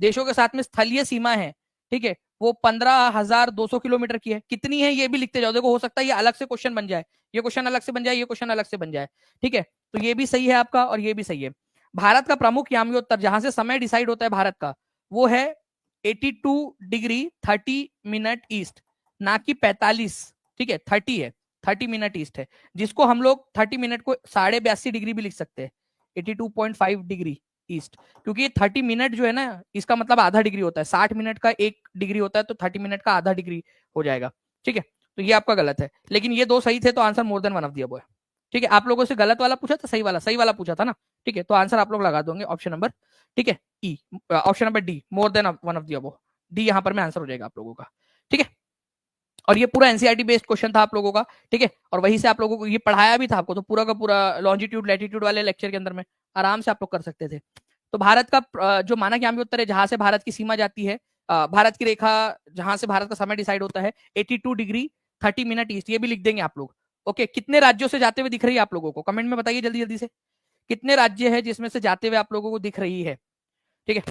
देशों के साथ में स्थलीय सीमा है, ठीक है, वो 15,200 किलोमीटर की है। कितनी है ये भी लिखते जाओ, देखो हो सकता है ये अलग से क्वेश्चन बन जाए, ये क्वेश्चन अलग से बन जाए, ये क्वेश्चन अलग से बन जाए। ठीक है, तो ये भी सही है आपका और ये भी सही है। भारत का प्रमुख याम्योत्तर, जहां से समय डिसाइड होता है भारत का, वो है 82 डिग्री 30 मिनट ईस्ट, ना कि 45। ठीक है, 30 है, 30 मिनट ईस्ट है, जिसको हम लोग 30 मिनट को 82.5 डिग्री भी लिख सकते हैं, 82.5 डिग्री ईस्ट, क्योंकि ये 30 मिनट जो है ना, इसका मतलब आधा डिग्री होता है, 60 मिनट का 1 डिग्री होता है, तो 30 मिनट का आधा डिग्री हो जाएगा। ठीक है, तो ये आपका गलत है, लेकिन ये दो सही थे, तो answer more than one of the above है। ठीक है, आप लोगों से गलत वाला पूछा था, सही वाला पूछा था ना। ठीक है, तो आंसर आप लोग लगा दोगे ऑप्शन नंबर, ठीक है, E, option number D, more than one of the above, D यहाँ पर में आंसर हो जाएगा आप लोगों का। ठीक है, और ये पूरा एनसीईआरटी बेस्ड क्वेश्चन था आप लोगों का। ठीक है, और वहीं से आप लोगों को ये पढ़ाया भी था आपको, तो पूरा का पूरा लॉन्जिट्यूड लैटिट्यूड वाले लेक्चर के अंदर में आराम से आप लोग कर सकते थे। तो भारत का जो मानक यामी उत्तर है, जहां से भारत की सीमा जाती है, भारत की रेखा जहां से भारत का समय डिसाइड होता है, 82 डिग्री 30 मिनट ईस्ट, ये भी लिख देंगे आप लोग। ओके, कितने राज्यों से जाते हुए दिख रही है आप लोगों को, कमेंट में बताइए जल्दी जल्दी से, कितने राज्य है जिसमें से जाते हुए आप लोगों को दिख रही है। ठीक है,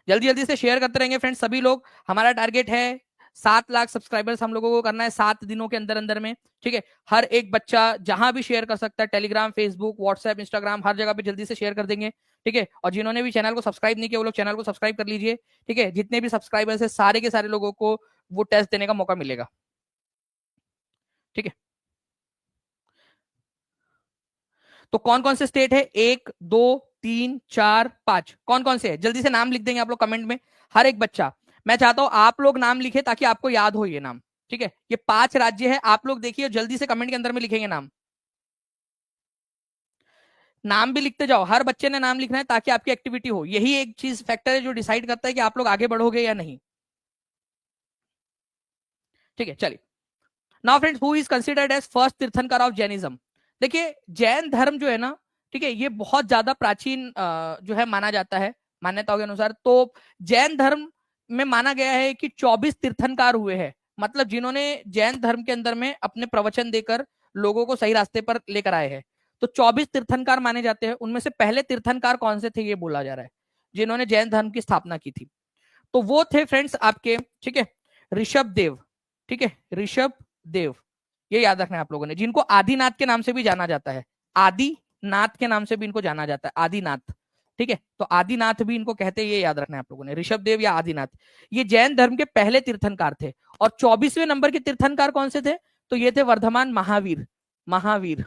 जल्दी जल्दी से शेयर करते रहेंगे फ्रेंड्स सभी लोग। हमारा टारगेट है 7 लाख सब्सक्राइबर्स हम लोगों को करना है 7 दिनों के अंदर अंदर में। ठीक है, हर एक बच्चा जहां भी शेयर कर सकता है, टेलीग्राम, फेसबुक, व्हाट्सएप, इंस्टाग्राम, हर जगह पे जल्दी से शेयर कर देंगे। ठीक है, और जिन्होंने भी चैनल को सब्सक्राइब नहीं किया, वो लोग चैनल को सब्सक्राइब कर लीजिए। ठीक है, जितने भी सब्सक्राइबर्स है सारे के सारे लोगों को वो टेस्ट देने का मौका मिलेगा। ठीक है, तो कौन कौन से स्टेट है, 1, 2, 3, 4, 5, कौन कौन से है, जल्दी से नाम लिख देंगे आप लोग कमेंट में, हर एक बच्चा। मैं चाहता हूं आप लोग नाम लिखे ताकि आपको याद हो ये नाम। ठीक है, ये 5 राज्य है, आप लोग देखिए जल्दी से कमेंट के अंदर में लिखेंगे नाम, नाम भी लिखते जाओ, हर बच्चे ने नाम लिखना है ताकि आपकी एक्टिविटी हो। यही एक चीज फैक्टर है जो डिसाइड करता है कि आप लोग आगे बढ़ोगे या नहीं। ठीक है, चलिए, now friends, who is considered as first Tirthankar of Jainism? देखिए जैन धर्म जो है ना, ठीक है, ये बहुत ज्यादा प्राचीन जो है माना जाता है मान्यताओं के अनुसार। तो जैन धर्म में माना गया है कि 24 तीर्थंकार हुए हैं, मतलब जिन्होंने जैन धर्म के अंदर में अपने प्रवचन देकर लोगों को सही रास्ते पर लेकर आए हैं। तो 24 तीर्थंकार माने जाते हैं, उनमें से पहले तीर्थंकार कौन से थे ये बोला जा रहा है, जिन्होंने जैन धर्म की स्थापना की थी। तो वो थे फ्रेंड्स आपके, ठीक है, ऋषभ देव। ठीक है, ऋषभ देव, ये याद रखना है आप लोगों ने, जिनको आदिनाथ के नाम से भी जाना जाता है, आदिनाथ के नाम से भी इनको जाना जाता है, आदिनाथ। ठीक है, तो आदिनाथ भी इनको कहते हैं, ये याद रखना है आप लोगों ने, ऋषभ देव या आदिनाथ, ये जैन धर्म के पहले तीर्थंकार थे। और 24वें नंबर के तीर्थंकार कौन से थे, तो ये थे वर्धमान महावीर। महावीर,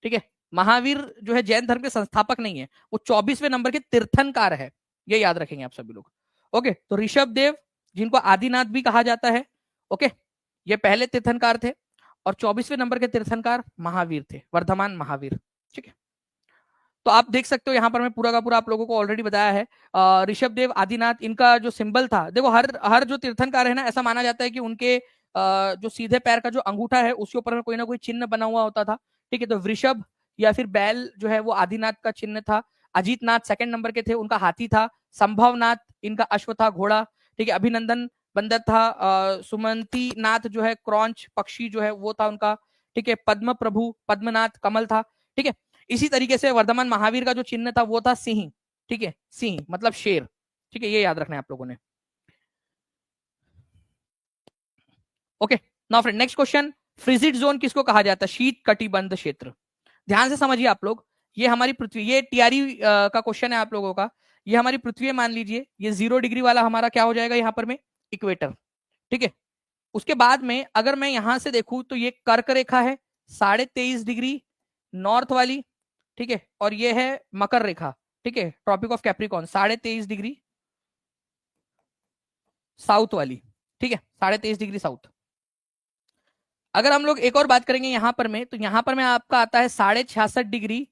ठीक है, महावीर जो है जैन धर्म के संस्थापक नहीं है, वो 24वें नंबर के तीर्थंकार है, ये याद रखेंगे आप सभी लोग। ओके, तो ऋषभ देव, जिनको आदिनाथ भी कहा जाता है, ओके, ये पहले तीर्थंकार थे। और 24वें नंबर के तीर्थंकर महावीर थे, वर्धमान महावीर। ठीक है, तो आप देख सकते हो यहाँ पर मैं पूरा का पूरा आप लोगों को ऑलरेडी बताया है। ऋषभ देव, आदिनाथ, इनका जो सिंबल था, देखो हर हर जो तीर्थंकर है ना, ऐसा माना जाता है कि उनके जो सीधे पैर का जो अंगूठा है उसके ऊपर में कोई ना कोई चिन्ह बना हुआ होता था। ठीक है, तो वृषभ या फिर बैल जो है वो आदिनाथ का चिन्ह था। अजीत नाथ सेकंड नंबर के थे, उनका हाथी था। संभवनाथ इनका अश्व था, घोड़ा। ठीक है, अभिनंदन बंदर था। सुमंती नाथ जो है क्रॉन्च पक्षी जो है वो था उनका। ठीक है, पद्म प्रभु पद्मनाथ कमल था। ठीक है, इसी तरीके से वर्धमान महावीर का जो चिन्ह था वो था सिंह। ठीक है, सिंह मतलब शेर। ठीक है, ये याद रखना है आप लोगों ने। Okay, now friend next question, frigid zone किसको कहा जाता है? शीत कटिबंध क्षेत्र। ध्यान से समझिए आप लोग, ये हमारी पृथ्वी, ये टीआरई का क्वेश्चन है आप लोगों का। ये हमारी पृथ्वी मान लीजिए, ये 0 डिग्री वाला हमारा क्या हो जाएगा यहाँ पर में? इक्वेटर। ठीक है, उसके बाद में अगर मैं यहां से देखूं तो ये कर्क रेखा है 23.5 डिग्री नॉर्थ वाली। ठीक है, और ये है मकर रेखा। ठीक है, tropic of Capricorn 23.5 degree south वाली। ठीक है, 23.5 डिग्री साउथ। अगर हम लोग एक और बात करेंगे यहां पर में, तो यहां पर में आपका आता है 66.5 डिग्री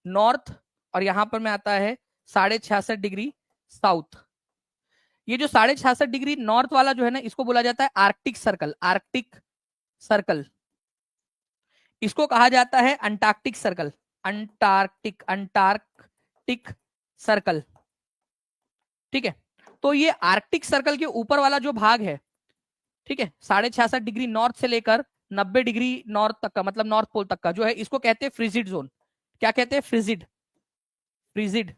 नॉर्थ, और यहां पर में आता है 66.5 डिग्री साउथ। ये जो 66.5 डिग्री नॉर्थ वाला जो है ना, इसको बोला जाता है आर्कटिक सर्कल। आर्कटिक सर्कल, इसको कहा जाता है Antarctic circle. Antarctic, Antarctic circle. ठीक है, तो ये आर्कटिक सर्कल के ऊपर वाला जो भाग है, ठीक है, 66.5 डिग्री नॉर्थ से लेकर 90 डिग्री नॉर्थ तक का, मतलब नॉर्थ पोल तक का जो है, इसको कहते हैं फ्रिजिड जोन। क्या कहते हैं? फ्रिजिड, फ्रिजिड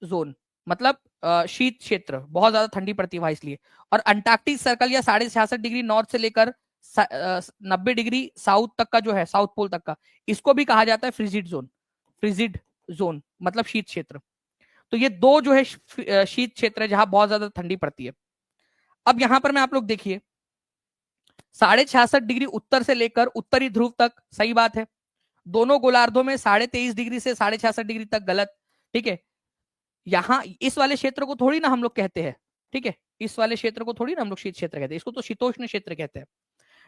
जोन मतलब शीत क्षेत्र, बहुत ज्यादा ठंडी पड़ती है वहां इसलिए। और अंटार्कटिक सर्कल या 66.5 डिग्री नॉर्थ से लेकर 90 डिग्री साउथ तक का जो है, साउथ पोल तक का, इसको भी कहा जाता है फ्रिजिड जोन। फ्रिजिड जोन मतलब शीत क्षेत्र। तो ये दो जो है शीत क्षेत्र है जहां बहुत ज्यादा ठंडी पड़ती है। अब यहां पर मैं आप लोग देखिए, 66.5 डिग्री उत्तर से लेकर उत्तरी ध्रुव तक सही बात है। दोनों गोलार्धों में 23.5 डिग्री से 66.5 डिग्री तक गलत। ठीक है, यहां इस वाले क्षेत्र को थोड़ी ना हम लोग कहते हैं। ठीक है, इस वाले क्षेत्र को थोड़ी ना हम लोग शीत क्षेत्र कहते हैं, इसको तो शीतोष्ण क्षेत्र कहते हैं।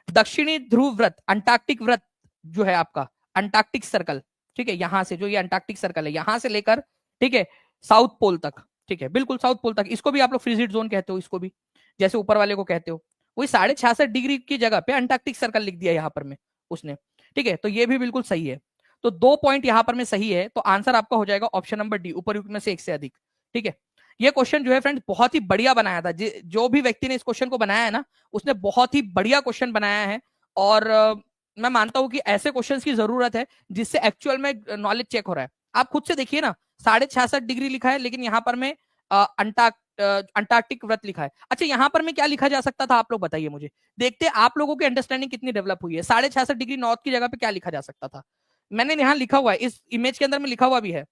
दक्षिणी ध्रुव व्रत, अंटार्कटिक व्रत जो है आपका, अंटार्कटिक सर्कल। ठीक है, यहां से जो ये अंटार्कटिक सर्कल है, यहां से लेकर, ठीक है, साउथ पोल तक। ठीक है, बिल्कुल साउथ पोल तक, इसको भी आप लोग फ्रिजिड जोन कहते हो, इसको भी जैसे ऊपर वाले को कहते हो। वही 66.5 डिग्री की जगह पे अंटार्कटिक सर्कल लिख दिया यहाँ पर में उसने। ठीक है, तो ये भी बिल्कुल सही है। तो 2 पॉइंट यहाँ पर में सही है, तो आंसर आपका हो जाएगा ऑप्शन नंबर डी, उपयुक्त में से एक से अधिक। ठीक है, ये क्वेश्चन जो है फ्रेंड्स बहुत ही बढ़िया बनाया था। जो भी व्यक्ति ने इस क्वेश्चन को बनाया है ना, उसने बहुत ही बढ़िया क्वेश्चन बनाया है। और मैं मानता हूं कि ऐसे क्वेश्चंस की जरूरत है जिससे एक्चुअल में नॉलेज चेक हो रहा है। आप खुद से देखिए ना, 66.5 डिग्री लिखा है, लेकिन यहाँ पर में अंटार्कटिक व्रत लिखा है। अच्छा, यहाँ पर में क्या लिखा जा सकता था, आप लोग बताइए मुझे। देखते आप लोगों की अंडरस्टैंडिंग कितनी डेवलप हुई है। 66.5 डिग्री नॉर्थ की जगह पे क्या लिखा जा सकता था? मैंने यहाँ लिखा हुआ है, इस इमेज के अंदर में लिखा हुआ भी है।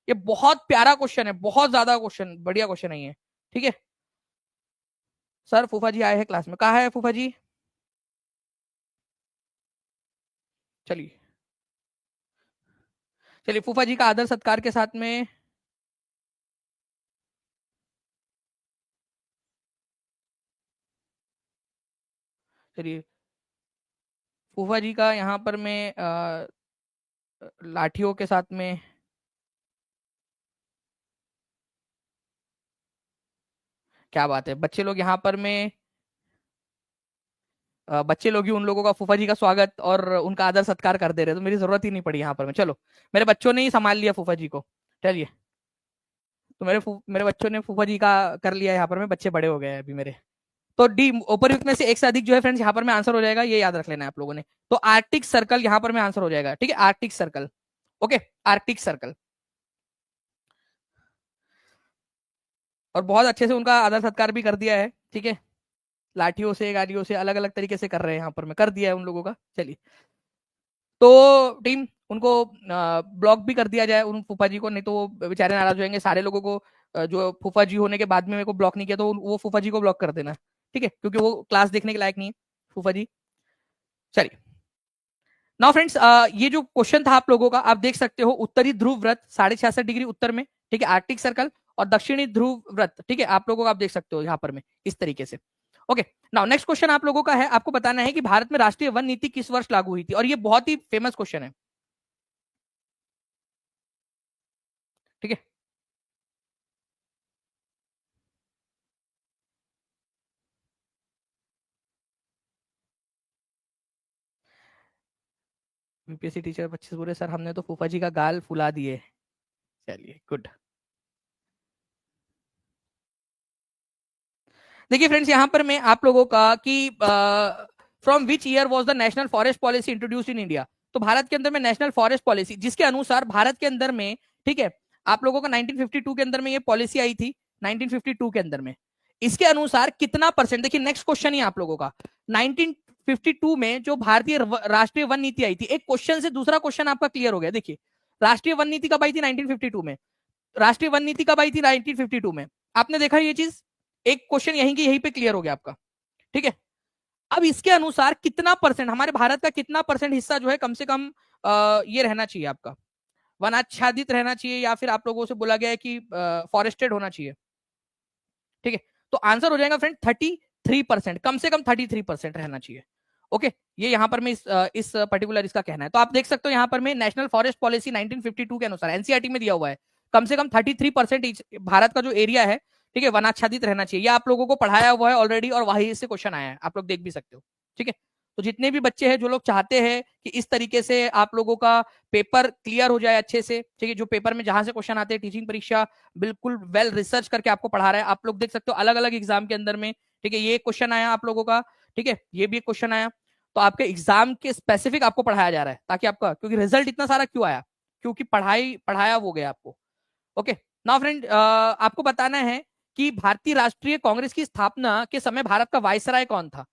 ये बहुत प्यारा क्वेश्चन है, बहुत ज्यादा क्वेश्चन, बढ़िया क्वेश्चन है ये। ठीक है सर, फूफा जी आए हैं क्लास में, कहा है फूफा जी? चलिए चलिए, फूफा जी का आदर सत्कार के साथ में चलिए, फूफा जी का यहाँ पर मैं लाठियों के साथ में, क्या बात है, बच्चे लोग यहाँ पर में बच्चे लोग ही उन लोगों का फूफा जी का स्वागत और उनका आदर सत्कार कर दे रहे, तो मेरी जरूरत ही नहीं पड़ी यहाँ पर में। चलो, मेरे बच्चों ने ही संभाल लिया फूफा जी को। चलिए, तो मेरे बच्चों ने फूफा जी का कर लिया यहाँ पर में, बच्चे बड़े हो गए हैं अभी मेरे। तो डी, उपरयुक्त में से एक से अधिक जो है फ्रेंड्स यहाँ पर में आंसर हो जाएगा, ये याद रख लेना है आप लोगों ने। तो आर्कटिक सर्कल यहाँ पर में आंसर हो जाएगा। ठीक है, Arctic circle. Okay, Arctic circle. और बहुत अच्छे से उनका आदर सत्कार भी कर दिया है। ठीक है, लाठियों से, गालियों से, अलग अलग तरीके से कर रहे हैं यहाँ पर में, कर दिया है उन लोगों का। चलिए, तो टीम, उनको ब्लॉक भी कर दिया जाए उन फूफा जी को, नहीं तो वो बेचारे नाराज हो जाएंगे। सारे लोगों को जो फूफा जी होने के बाद में मेरे को ब्लॉक नहीं किया, तो वो फूफा जी को ब्लॉक कर देना। ठीक है, क्योंकि वो क्लास देखने के लायक नहीं है फूफा जी। चलिए, नाउ फ्रेंड्स, ये जो क्वेश्चन था आप लोगों का, आप देख सकते हो, उत्तरी ध्रुव व्रत 66.5 डिग्री उत्तर में, ठीक है, आर्कटिक सर्कल, और दक्षिणी ध्रुव व्रत, ठीक है, आप लोगों को आप देख सकते हो यहाँ पर में इस तरीके से। ओके, नाउ नेक्स्ट क्वेश्चन आप लोगों का है, आपको बताना है कि भारत में राष्ट्रीय वन नीति किस वर्ष लागू हुई थी, और ये बहुत ही फेमस क्वेश्चन है। ठीक है, यूपीएससी टीचर 25 बोले सर हमने तो फूफा जी का गाल फुला दिए। चलिए गुड। देखिए फ्रेंड्स, यहां पर मैं आप लोगों का कि from which year was the national forest policy introduced in India, तो भारत के अंदर में नेशनल फॉरेस्ट पॉलिसी जिसके अनुसार भारत के अंदर में, ठीक है, आप लोगों का 1952 के अंदर में ये पॉलिसी आई थी, 1952 के अंदर में, इसके अनुसार कितना परसेंट, देखिए नेक्स्ट क्वेश्चन ही आप लोगों का, 1952 में जो भारतीय राष्ट्रीय वन नीति आई थी, एक क्वेश्चन से दूसरा क्वेश्चन आपका क्लियर हो गया। देखिए राष्ट्रीय वन नीति कब आई थी 1952 में, राष्ट्रीय वन नीति कब आई थी 1952 में, आपने देखा ये चीज, एक क्वेश्चन यहीं की यहीं पे क्लियर हो गया आपका। ठीक है, अब इसके अनुसार कितना परसेंट, हमारे भारत का कितना परसेंट हिस्सा जो है कम से कम ये रहना चाहिए आपका, वनाच्छादित रहना चाहिए, या फिर आप लोगों से बोला गया है कि फॉरेस्टेड होना चाहिए। ठीक है, तो आंसर हो जाएगा फ्रेंड 33%, कम से कम 33% रहना चाहिए। ओके, ये यहां पर मैं इस पर्टिकुलर इसका कहना है, तो आप देख सकते हो यहां पर मैं नेशनल फॉरेस्ट पॉलिसी 1952 के अनुसार एनसीईआरटी में दिया हुआ है, कम से कम 33% भारत का जो एरिया है, ठीक है, वनाच्छादित रहना चाहिए। ये आप लोगों को पढ़ाया हुआ है ऑलरेडी, और वहीं से क्वेश्चन आया है, आप लोग देख भी सकते हो। ठीक है, तो जितने भी बच्चे हैं जो लोग चाहते हैं कि इस तरीके से आप लोगों का पेपर क्लियर हो जाए अच्छे से, ठीक है, जो पेपर में जहां से क्वेश्चन आते हैं, टीचिंग परीक्षा बिल्कुल वेल रिसर्च करके आपको पढ़ा रहा है, आप लोग देख सकते हो अलग अलग एग्जाम के अंदर में। ठीक है, ये क्वेश्चन आया आप लोगों का, ठीक है, ये भी एक क्वेश्चन आया, तो आपके एग्जाम के स्पेसिफिक आपको पढ़ाया जा रहा है, ताकि आपका, क्योंकि रिजल्ट इतना सारा क्यों आया, क्योंकि पढ़ाई पढ़ाया हो गया आपको। ओके, नाउ फ्रेंड, आपको बताना है कि भारतीय राष्ट्रीय कांग्रेस की स्थापना के समय भारत का वायसराय कौन था।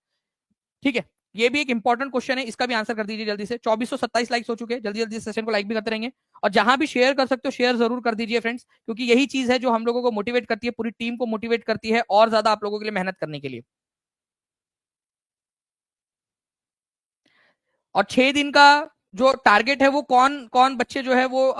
ठीक है, ये भी एक इंपॉर्टेंट क्वेश्चन है, इसका भी आंसर कर दीजिए जल्दी से। 2427 लाइक्स हो चुके हैं, जल्दी जल्दी सेशन को लाइक भी करते रहेंगे, और जहां भी शेयर कर सकते हो शेयर जरूर कर दीजिए फ्रेंड्स, क्योंकि यही चीज है जो हम लोगों को मोटिवेट करती है, पूरी टीम को मोटिवेट करती है और ज्यादा आप लोगों के लिए मेहनत करने के लिए। और 6 दिन का जो टारगेट है, वो कौन कौन बच्चे जो है वो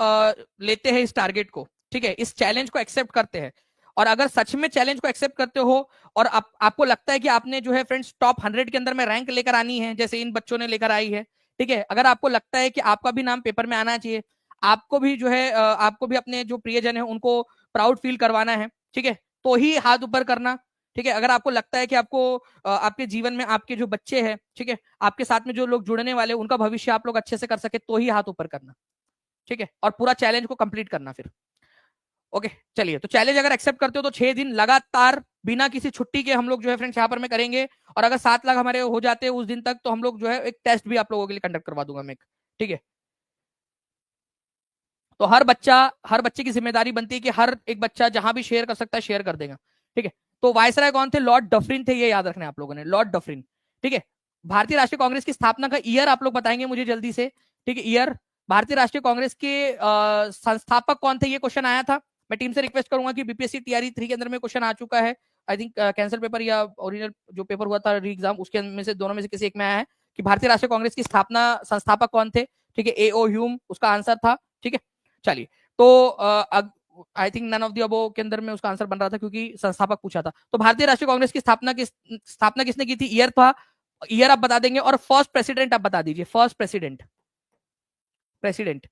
लेते हैं इस टारगेट को, ठीक है, इस चैलेंज को एक्सेप्ट करते हैं। और अगर सच में चैलेंज को एक्सेप्ट करते हो, और आपको लगता है कि आपने जो है फ्रेंड्स टॉप 100 के अंदर में रैंक लेकर आनी है, जैसे इन बच्चों ने लेकर आई है, ठीक है, अगर आपको लगता है कि आपका भी नाम पेपर में आना चाहिए, आपको भी जो है आपको भी अपने जो प्रियजन है उनको प्राउड फील करवाना है, ठीक है, तो ही हाथ ऊपर करना। ठीक है, अगर आपको लगता है कि आपको आपके जीवन में आपके जो बच्चे हैं, ठीक है, आपके साथ में जो लोग जुड़ने वाले, उनका भविष्य आप लोग अच्छे से कर सके, तो ही हाथ ऊपर करना। ठीक है, और पूरा चैलेंज को कंप्लीट करना फिर। ओके, चलिए, तो चैलेंज अगर एक्सेप्ट करते हो तो 6 दिन लगातार बिना किसी छुट्टी के हम लोग जो है फ्रेंड्स यहाँ पर में करेंगे, और अगर 7 लाख हमारे हो जाते हैं उस दिन तक, तो हम लोग जो है एक टेस्ट भी आप लोगों के लिए कंडक्ट करवा दूंगा मैं। ठीक है, तो हर बच्चे की जिम्मेदारी बनती है कि हर एक बच्चा जहां भी शेयर कर सकता है शेयर कर देगा। ठीक है, तो वायसराय कौन थे, लॉर्ड डफरिन थे, ये याद रखना है आप लोगों ने, लॉर्ड डफरिन। ठीक है, भारतीय राष्ट्रीय कांग्रेस की स्थापना का ईयर आप लोग बताएंगे मुझे जल्दी से। ठीक है, ईयर, भारतीय राष्ट्रीय कांग्रेस के संस्थापक कौन थे, ये क्वेश्चन आया था। मैं टीम से रिक्वेस्ट करूंगा कि बीपीएससी टीआरई 3 के अंदर में क्वेश्चन आ चुका है, आई थिंक कैंसर पेपर या ओरिजिनल जो पेपर हुआ था री एग्जाम, उसके में से दोनों में से किसी एक में आया है कि भारतीय राष्ट्रीय कांग्रेस की स्थापना संस्थापक कौन थे। ठीक है, ए ओ ह्यूम उसका आंसर था। ठीक है, चलिए, तो I think none of the above के अंदर में उसका आंसर बन रहा था, क्योंकि संस्थापक पूछा था। तो भारतीय राष्ट्रीय कांग्रेस की स्थापना किसने की थी, ईयर था, ईयर आप बता देंगे, और फर्स्ट प्रेसिडेंट आप बता दीजिए, first president, president.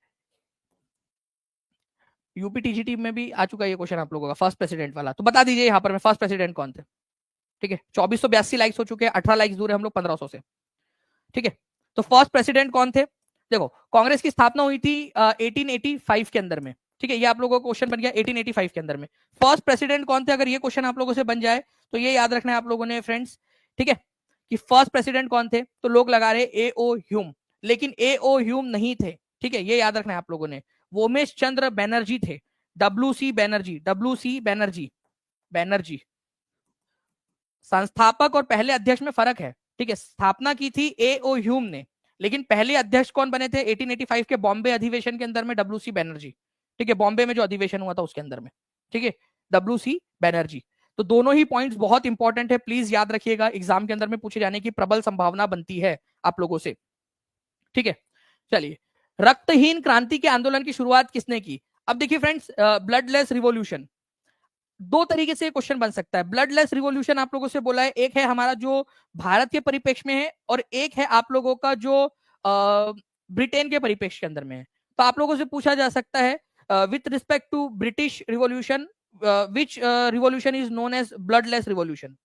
UP TGT में भी आ चुका है ये क्वेश्चन आप लोगों का, फर्स्ट प्रेसिडेंट वाला, तो बता दीजिए यहाँ पर मैं फर्स्ट प्रेसिडेंट कौन थे। ठीक है, 2482 लाइक्स हो चुके हैं, 18 लाइक्स दूर है हम लोग 1500 से। ठीक है, तो फर्स्ट प्रेसिडेंट कौन थे, देखो कांग्रेस की स्थापना हुई थी 1885 के अंदर में। ठीक है, ये आप लोगों को क्वेश्चन बन गया 1885 के अंदर में। फर्स्ट प्रेसिडेंट कौन थे, अगर ये क्वेश्चन आप लोगों से बन जाए तो ये याद रखना है आप लोगों ने फ्रेंड्स। ठीक है, कि फर्स्ट प्रेसिडेंट कौन थे, तो लोग लगा रहे ए ओ ह्यूम, लेकिन ए ओ ह्यूम नहीं थे। ठीक है, ये याद रखना है आप लोगों ने, वोमेश चंद्र बैनर्जी थे, W C Banerjee, W C Banerjee, Banerjee. संस्थापक और पहले अध्यक्ष में फर्क है। ठीक है, स्थापना की थी ए ओ ह्यूम ने, लेकिन पहले अध्यक्ष कौन बने थे 1885 के बॉम्बे अधिवेशन के अंदर में, डब्ल्यू सी बैनर्जी। ठीक है, बॉम्बे में जो अधिवेशन हुआ था उसके अंदर में। ठीक है, डब्ल्यू सी बैनर्जी। तो दोनों ही पॉइंट्स बहुत इंपॉर्टेंट है, प्लीज याद रखिएगा, एग्जाम के अंदर में पूछे जाने की प्रबल संभावना बनती है आप लोगों से। ठीक है, चलिए, रक्तहीन क्रांति के आंदोलन की शुरुआत किसने की। अब देखिए फ्रेंड्स, ब्लडलेस रिवॉल्यूशन, दो तरीके से क्वेश्चन बन सकता है। ब्लडलेस रिवॉल्यूशन आप लोगों से बोला है, एक है हमारा जो भारत के परिप्रेक्ष्य में है, और एक है आप लोगों का जो ब्रिटेन के परिप्रेक्ष्य के अंदर में है। तो आप लोगों से पूछा जा सकता है with respect to British revolution, which revolution is known as bloodless revolution,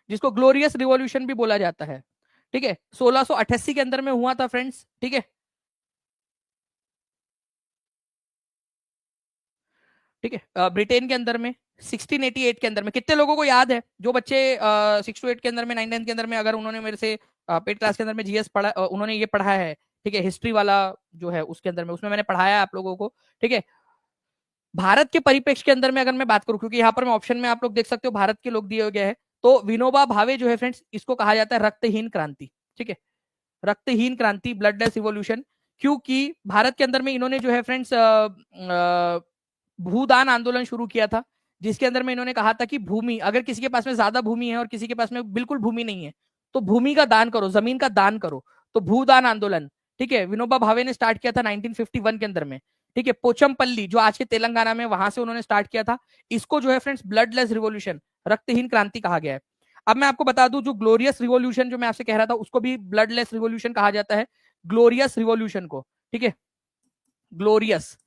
जिसको ग्लोरियस रिवॉल्यूशन भी बोला जाता है। ठीक है, 1688 के अंदर में हुआ था फ्रेंड्स। ठीक है, ठीक है, ब्रिटेन के अंदर में 1688 के अंदर में। कितने लोगों को याद है, जो बच्चे 6 to 8 के अंदर में, 9 10 के अंदर में, अगर उन्होंने मेरे से पेड क्लास के अंदर में जीएस पढ़ा, उन्होंने ये पढ़ा है, ठीक है, हिस्ट्री वाला जो है उसके अंदर में, उसमें मैंने पढ़ाया है आप लोगों को। ठीक है, भारत के परिप्रेक्ष्य के अंदर में अगर मैं बात करूं, क्योंकि यहाँ पर मैं ऑप्शन में आप लोग देख सकते हो भारत के लोग दिए गए हैं, तो विनोबा भावे जो है फ्रेंड्स, इसको कहा जाता है रक्तहीन क्रांति। ठीक है, रक्तहीन क्रांति, ब्लडलेस रिवॉल्यूशन, क्योंकि भारत के अंदर में इन्होंने जो है फ्रेंड्स भूदान आंदोलन शुरू किया था, जिसके अंदर में इन्होंने कहा था कि भूमि, अगर किसी के पास में ज्यादा भूमि है और किसी के पास में बिल्कुल भूमि नहीं है, तो भूमि का दान करो, जमीन का दान करो। तो भूदान आंदोलन, ठीक है, विनोबा भावे ने स्टार्ट किया था 1951 के अंदर में। ठीक है, पोचमपल्ली जो आज के तेलंगाना में, वहां से उन्होंने स्टार्ट किया था। इसको जो है फ्रेंड्स ब्लडलेस रिवॉल्यूशन, रक्तहीन क्रांति कहा गया है। अब मैं आपको बता दूं, जो ग्लोरियस रिवॉल्यूशन जो मैं आपसे कह रहा था, उसको भी ब्लडलेस रिवॉल्यूशन कहा जाता है, ग्लोरियस रिवॉल्यूशन को। ठीक है, ग्लोरियस,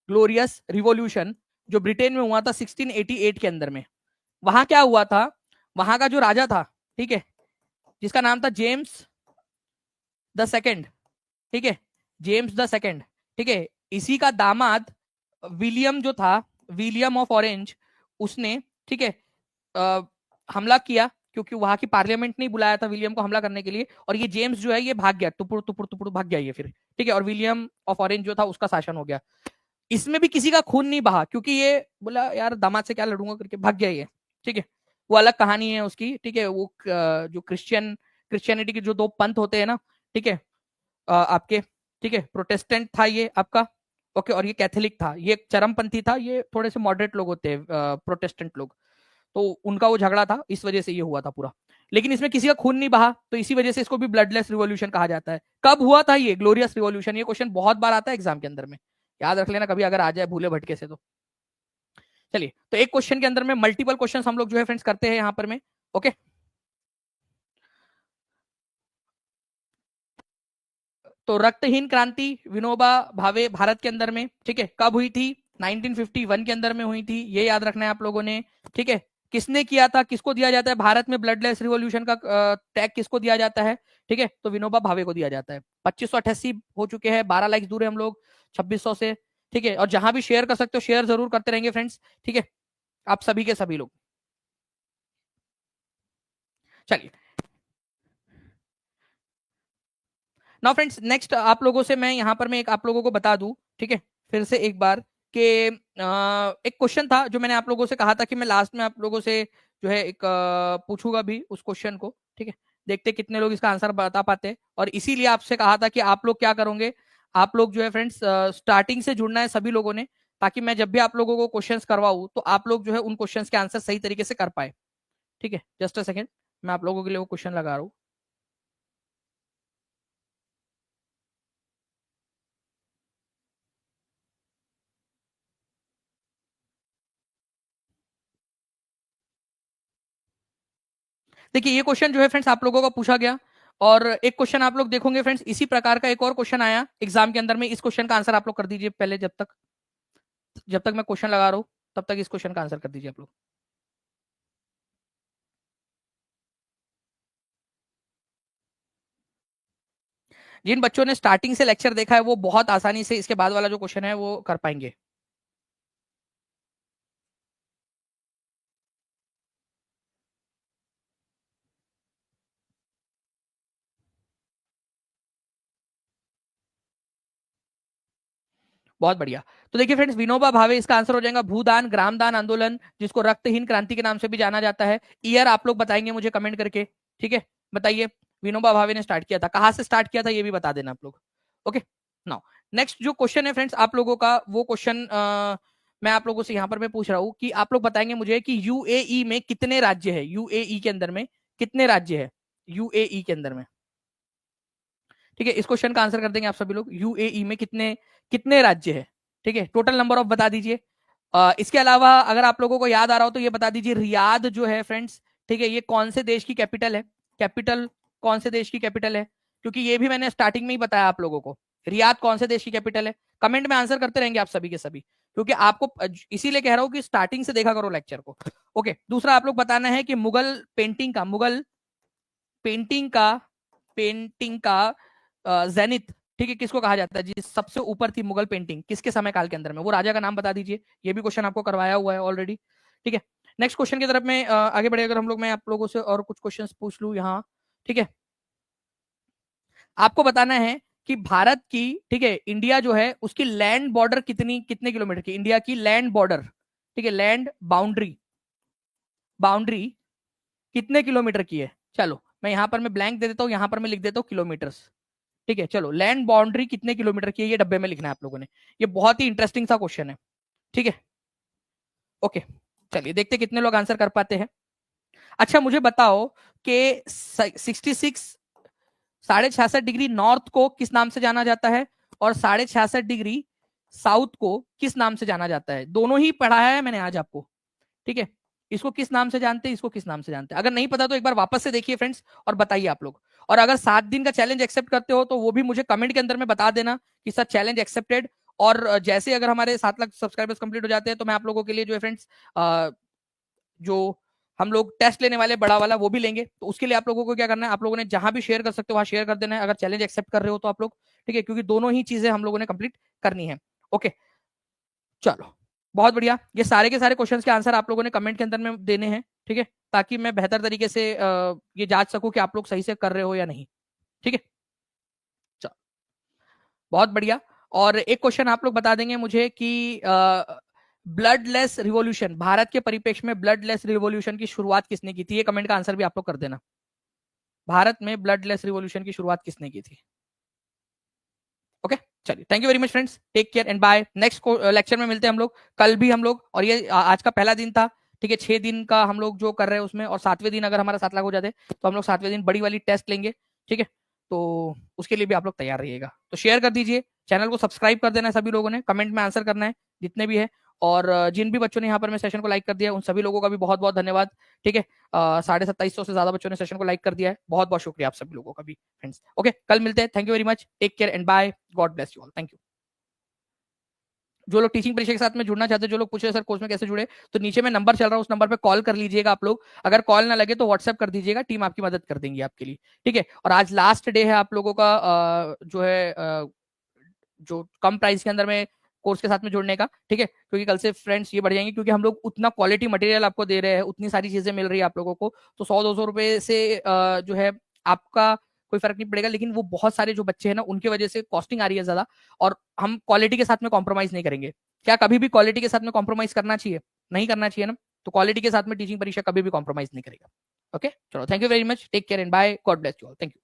ग्लोरियस रिवॉल्यूशन जो ब्रिटेन में हुआ था 1688 के अंदर में। वहां क्या हुआ था, वहां का जो राजा था, ठीक है, जिसका नाम था जेम्स द सेकंड, ठीक है, जेम्स द सेकंड, ठीक है, इसी का दामाद विलियम जो था, विलियम ऑफ ऑरेंज, उसने, ठीक है, हमला किया, क्योंकि वहां की पार्लियामेंट ने बुलाया था विलियम को हमला करने के लिए, और ये जेम्स जो है ये भाग गया, टुपुर टुपुर टुपुर भाग गया ये फिर। ठीक है, और विलियम ऑफ ऑरेंज जो था उसका शासन हो गया। इसमें भी किसी का खून नहीं बहा, क्योंकि ये बोला यार दामाद से क्या लड़ूंगा करके भाग गया ये। ठीक है, वो अलग कहानी है उसकी। ठीक है, वो जो क्रिश्चियनिटी के जो दो पंथ होते हैं ना, ठीक है, आपके, ठीक है, प्रोटेस्टेंट था ये आपका, ओके, और ये कैथोलिक था, ये चरमपंथी था, ये थोड़े से मॉडरेट लोग होते हैं प्रोटेस्टेंट लोग। तो उनका वो झगड़ा था, इस वजह से ये हुआ था पूरा। लेकिन इसमें किसी का खून नहीं बहा, तो इसी वजह से इसको भी ब्लडलेस रिवॉल्यूशन कहा जाता है। कब हुआ था ये ग्लोरियस रिवॉल्यूशन, ये क्वेश्चन बहुत बार आता है एग्जाम के अंदर में, याद रख लेना कभी अगर आ जाए भूले भटके से तो। चलिए, तो एक क्वेश्चन के अंदर में मल्टीपल क्वेश्चन हम लोग जो है फ्रेंड्स करते हैं यहाँ पर में। ओके, तो रक्तहीन क्रांति विनोबा भावे भारत के अंदर में, ठीक है, कब हुई थी, 1951 के अंदर में हुई थी, ये याद रखना है आप लोगों ने। ठीक है, किसने किया था, किसको दिया जाता है भारत में ब्लडलेस रिवॉल्यूशन का टैग किसको दिया जाता है, ठीक है, तो विनोबा भावे को दिया जाता है। 2588 हो चुके हैं, 12 लाइक्स दूर है हम लोग 2600 से। ठीक है, और जहां भी शेयर कर सकते हो शेयर जरूर करते रहेंगे फ्रेंड्स। ठीक है, आप सभी के सभी लोग। चलिए, नाउ फ्रेंड्स, नेक्स्ट आप लोगों से मैं यहाँ पर मैं एक आप लोगों को बता दूं, ठीक है, फिर से एक बार कि एक क्वेश्चन था जो मैंने आप लोगों से कहा था कि मैं लास्ट में आप लोगों से जो है एक पूछूंगा भी उस क्वेश्चन को। ठीक है, देखते कितने लोग इसका आंसर बता पाते हैं, और इसीलिए आपसे कहा था कि आप लोग क्या करोगे, आप लोग जो है फ्रेंड्स स्टार्टिंग से जुड़ना है सभी लोगों ने, ताकि मैं जब भी आप लोगों को क्वेश्चंस करवाऊं तो आप लोग जो है उन क्वेश्चंस के आंसर सही तरीके से कर पाए। ठीक है, जस्ट अ सेकंड, मैं आप लोगों के लिए वो क्वेश्चन लगा रहा हूँ। देखिए, ये क्वेश्चन जो है फ्रेंड्स आप लोगों का पूछा गया, और एक क्वेश्चन आप लोग देखोगे फ्रेंड्स, इसी प्रकार का एक और क्वेश्चन आया एग्जाम के अंदर में। इस क्वेश्चन का आंसर आप लोग कर दीजिए पहले, जब तक मैं क्वेश्चन लगा रहा हूं तब तक इस क्वेश्चन का आंसर कर दीजिए आप लोग। जिन बच्चों ने स्टार्टिंग से लेक्चर देखा है वो बहुत आसानी से इसके बाद वाला जो क्वेश्चन है वो कर पाएंगे। बहुत बढ़िया। तो देखिए फ्रेंड्स, विनोबा भावे इसका आंसर हो जाएगा भूदान ग्रामदान आंदोलन, जिसको रक्तहीन क्रांति के नाम से भी जाना जाता है। ईयर आप लोग बताएंगे मुझे कमेंट करके। ठीक है, बताइए विनोबा भावे ने स्टार्ट किया था, कहां से स्टार्ट किया था ये भी बता देना आप लोग। ओके, नाउ नेक्स्ट जो क्वेश्चन है फ्रेंड्स आप लोगों का, वो क्वेश्चन मैं आप लोगों से यहाँ पर मैं पूछ रहा हूँ कि आप लोग बताएंगे मुझे कि यूएई में कितने राज्य है, यूएई के अंदर में कितने राज्य है, यूएई के अंदर में। ठीक है, इस क्वेश्चन का आंसर कर देंगे आप सभी लोग, यूएई में कितने कितने राज्य है। ठीक है, टोटल नंबर ऑफ बता दीजिए, इसके अलावा अगर आप लोगों को याद आ रहा हो तो ये बता दीजिए, रियाद जो है फ्रेंड्स, ठीक है, ये कौन से देश की कैपिटल है? कैपिटल कौन से देश की कैपिटल है? क्योंकि ये भी मैंने स्टार्टिंग में ही बताया आप लोगों को, रियाद कौन से देश की कैपिटल है? कमेंट में आंसर करते रहेंगे आप सभी के सभी, क्योंकि आपको इसीलिए कह रहा हूं कि स्टार्टिंग से देखा करो लेक्चर को। ओके, दूसरा आप लोग बताना है कि मुगल पेंटिंग का जेनिथ, ठीक है, किसको कहा जाता है? जिस सबसे ऊपर थी मुगल पेंटिंग, किसके समय काल के अंदर में? वो राजा का नाम बता दीजिए। ये भी क्वेश्चन आपको करवाया हुआ है ऑलरेडी, ठीक है। नेक्स्ट क्वेश्चन की तरफ में आगे बढ़े, अगर हम लोग, मैं आप लोगों से और कुछ क्वेश्चंस पूछ लूं यहाँ, ठीक है। आपको बताना है कि भारत की, ठीक है, इंडिया जो है उसकी लैंड बॉर्डर कितने किलोमीटर की? इंडिया की लैंड बॉर्डर, ठीक है, लैंड बाउंड्री कितने किलोमीटर की है? चलो मैं यहां पर मैं ब्लैंक दे देता हूं, यहां पर मैं लिख देता हूं किलोमीटर्स, ठीक है। चलो, लैंड बाउंड्री कितने किलोमीटर की है, ये डब्बे में लिखना है आप लोगों ने। ये बहुत ही इंटरेस्टिंग सा क्वेश्चन है, ठीक है। ओके, चलिए देखते कितने लोग आंसर कर पाते हैं। अच्छा, मुझे बताओ कि 66 66.5 नॉर्थ को किस नाम से जाना जाता है, और 66.5 साउथ को किस नाम से जाना जाता है? दोनों ही पढ़ाया है मैंने आज आपको, ठीक है। इसको किस नाम से जानते हैं, इसको किस नाम से जानते हैं? अगर नहीं पता तो एक बार वापस से देखिए फ्रेंड्स, और बताइए आप लोग। और अगर 7 दिन का चैलेंज एक्सेप्ट करते हो तो वो भी मुझे कमेंट के अंदर में बता देना कि सर चैलेंज एक्सेप्टेड। और जैसे अगर हमारे 7 लाख सब्सक्राइबर्स कंप्लीट हो जाते हैं तो मैं आप लोगों के लिए जो है फ्रेंड्स, जो हम लोग टेस्ट लेने वाले बड़ा वाला वो भी लेंगे। तो उसके लिए आप लोगों को क्या करना है, आप लोगों ने जहां भी शेयर कर सकते हो वहां शेयर कर देना है, अगर चैलेंज एक्सेप्ट कर रहे हो तो आप लोग, ठीक है, क्योंकि दोनों ही चीजें हम लोगों ने कंप्लीट करनी है। ओके, चलो बहुत बढ़िया। ये सारे के सारे क्वेश्चंस के आंसर आप लोगों ने कमेंट के अंदर में देने हैं, ठीक है, ताकि मैं बेहतर तरीके से ये जांच सकूं कि आप लोग सही से कर रहे हो या नहीं, ठीक है। चलो बहुत बढ़िया। और एक क्वेश्चन आप लोग बता देंगे मुझे कि ब्लडलेस रिवॉल्यूशन, भारत के परिप्रेक्ष्य में ब्लडलेस रिवॉल्यूशन की शुरुआत किसने की थी? ये कमेंट का आंसर भी आप लोग कर देना। भारत में ब्लडलेस रिवॉल्यूशन की शुरुआत किसने की थी? ओके, चलिए, thank you very much friends, take care and bye. Next lecture में मिलते हैं हम लोग कल भी हम लोग, और ये आज का पहला दिन था, ठीक है। 6 दिन का हम लोग जो कर रहे हैं उसमें, और 7वें दिन अगर हमारा 7 लाख हो जाते तो हम लोग 7वें दिन बड़ी वाली टेस्ट लेंगे, ठीक है। तो उसके लिए भी आप लोग तैयार रहिएगा। तो शेयर कर दीजिए, चैनल को सब्सक्राइब कर देना है सभी लोगों ने, कमेंट में आंसर करना है जितने भी है। और जिन भी बच्चों ने यहाँ पर मैं सेशन को लाइक कर दिया उन सभी लोगों का भी बहुत बहुत धन्यवाद, ठीक है। 2750 से ज्यादा बच्चों ने सेशन को लाइक कर दिया है, बहुत बहुत शुक्रिया आप सभी लोगों का भी फ्रेंड्स। ओके, कल मिलते हैं, thank you very much, take care and bye, God bless you all, thank you. जो लोग टीचिंग परीक्षा के साथ में जुड़ना चाहते हैं, जो लोग पूछे सर कोर्स में कैसे जुड़े, तो नीचे में नंबर चल रहा है, उस नंबर पे कॉल कर लीजिएगा आप लोग। अगर कॉल ना लगे तो व्हाट्सएप कर दीजिएगा, टीम आपकी मदद कर देंगी आपके लिए, ठीक है। और आज लास्ट डे है आप लोगों का जो है जो कम प्राइस के अंदर में कोर्स के साथ में जुड़ने का, ठीक है, क्योंकि कल से फ्रेंड्स ये बढ़ जाएंगे, क्योंकि हम लोग उतना क्वालिटी मटेरियल आपको दे रहे हैं, उतनी सारी चीजें मिल रही है आप लोगों को। तो 100-200 रुपए से जो है आपका कोई फर्क नहीं पड़ेगा, लेकिन वो बहुत सारे जो बच्चे हैं ना उनकी वजह से कॉस्टिंग आ रही है ज्यादा, और हम क्वालिटी के साथ में कॉम्प्रोमाइज नहीं करेंगे। क्या कभी भी क्वालिटी के साथ में कॉम्प्रोमाइज करना चाहिए? नहीं करना चाहिए ना। तो क्वालिटी के साथ में टीचिंग परीक्षा कभी भी कॉम्प्रोमाइज नहीं करेगा। ओके, चलो, thank you very much, take care and bye, God bless you all, thank you.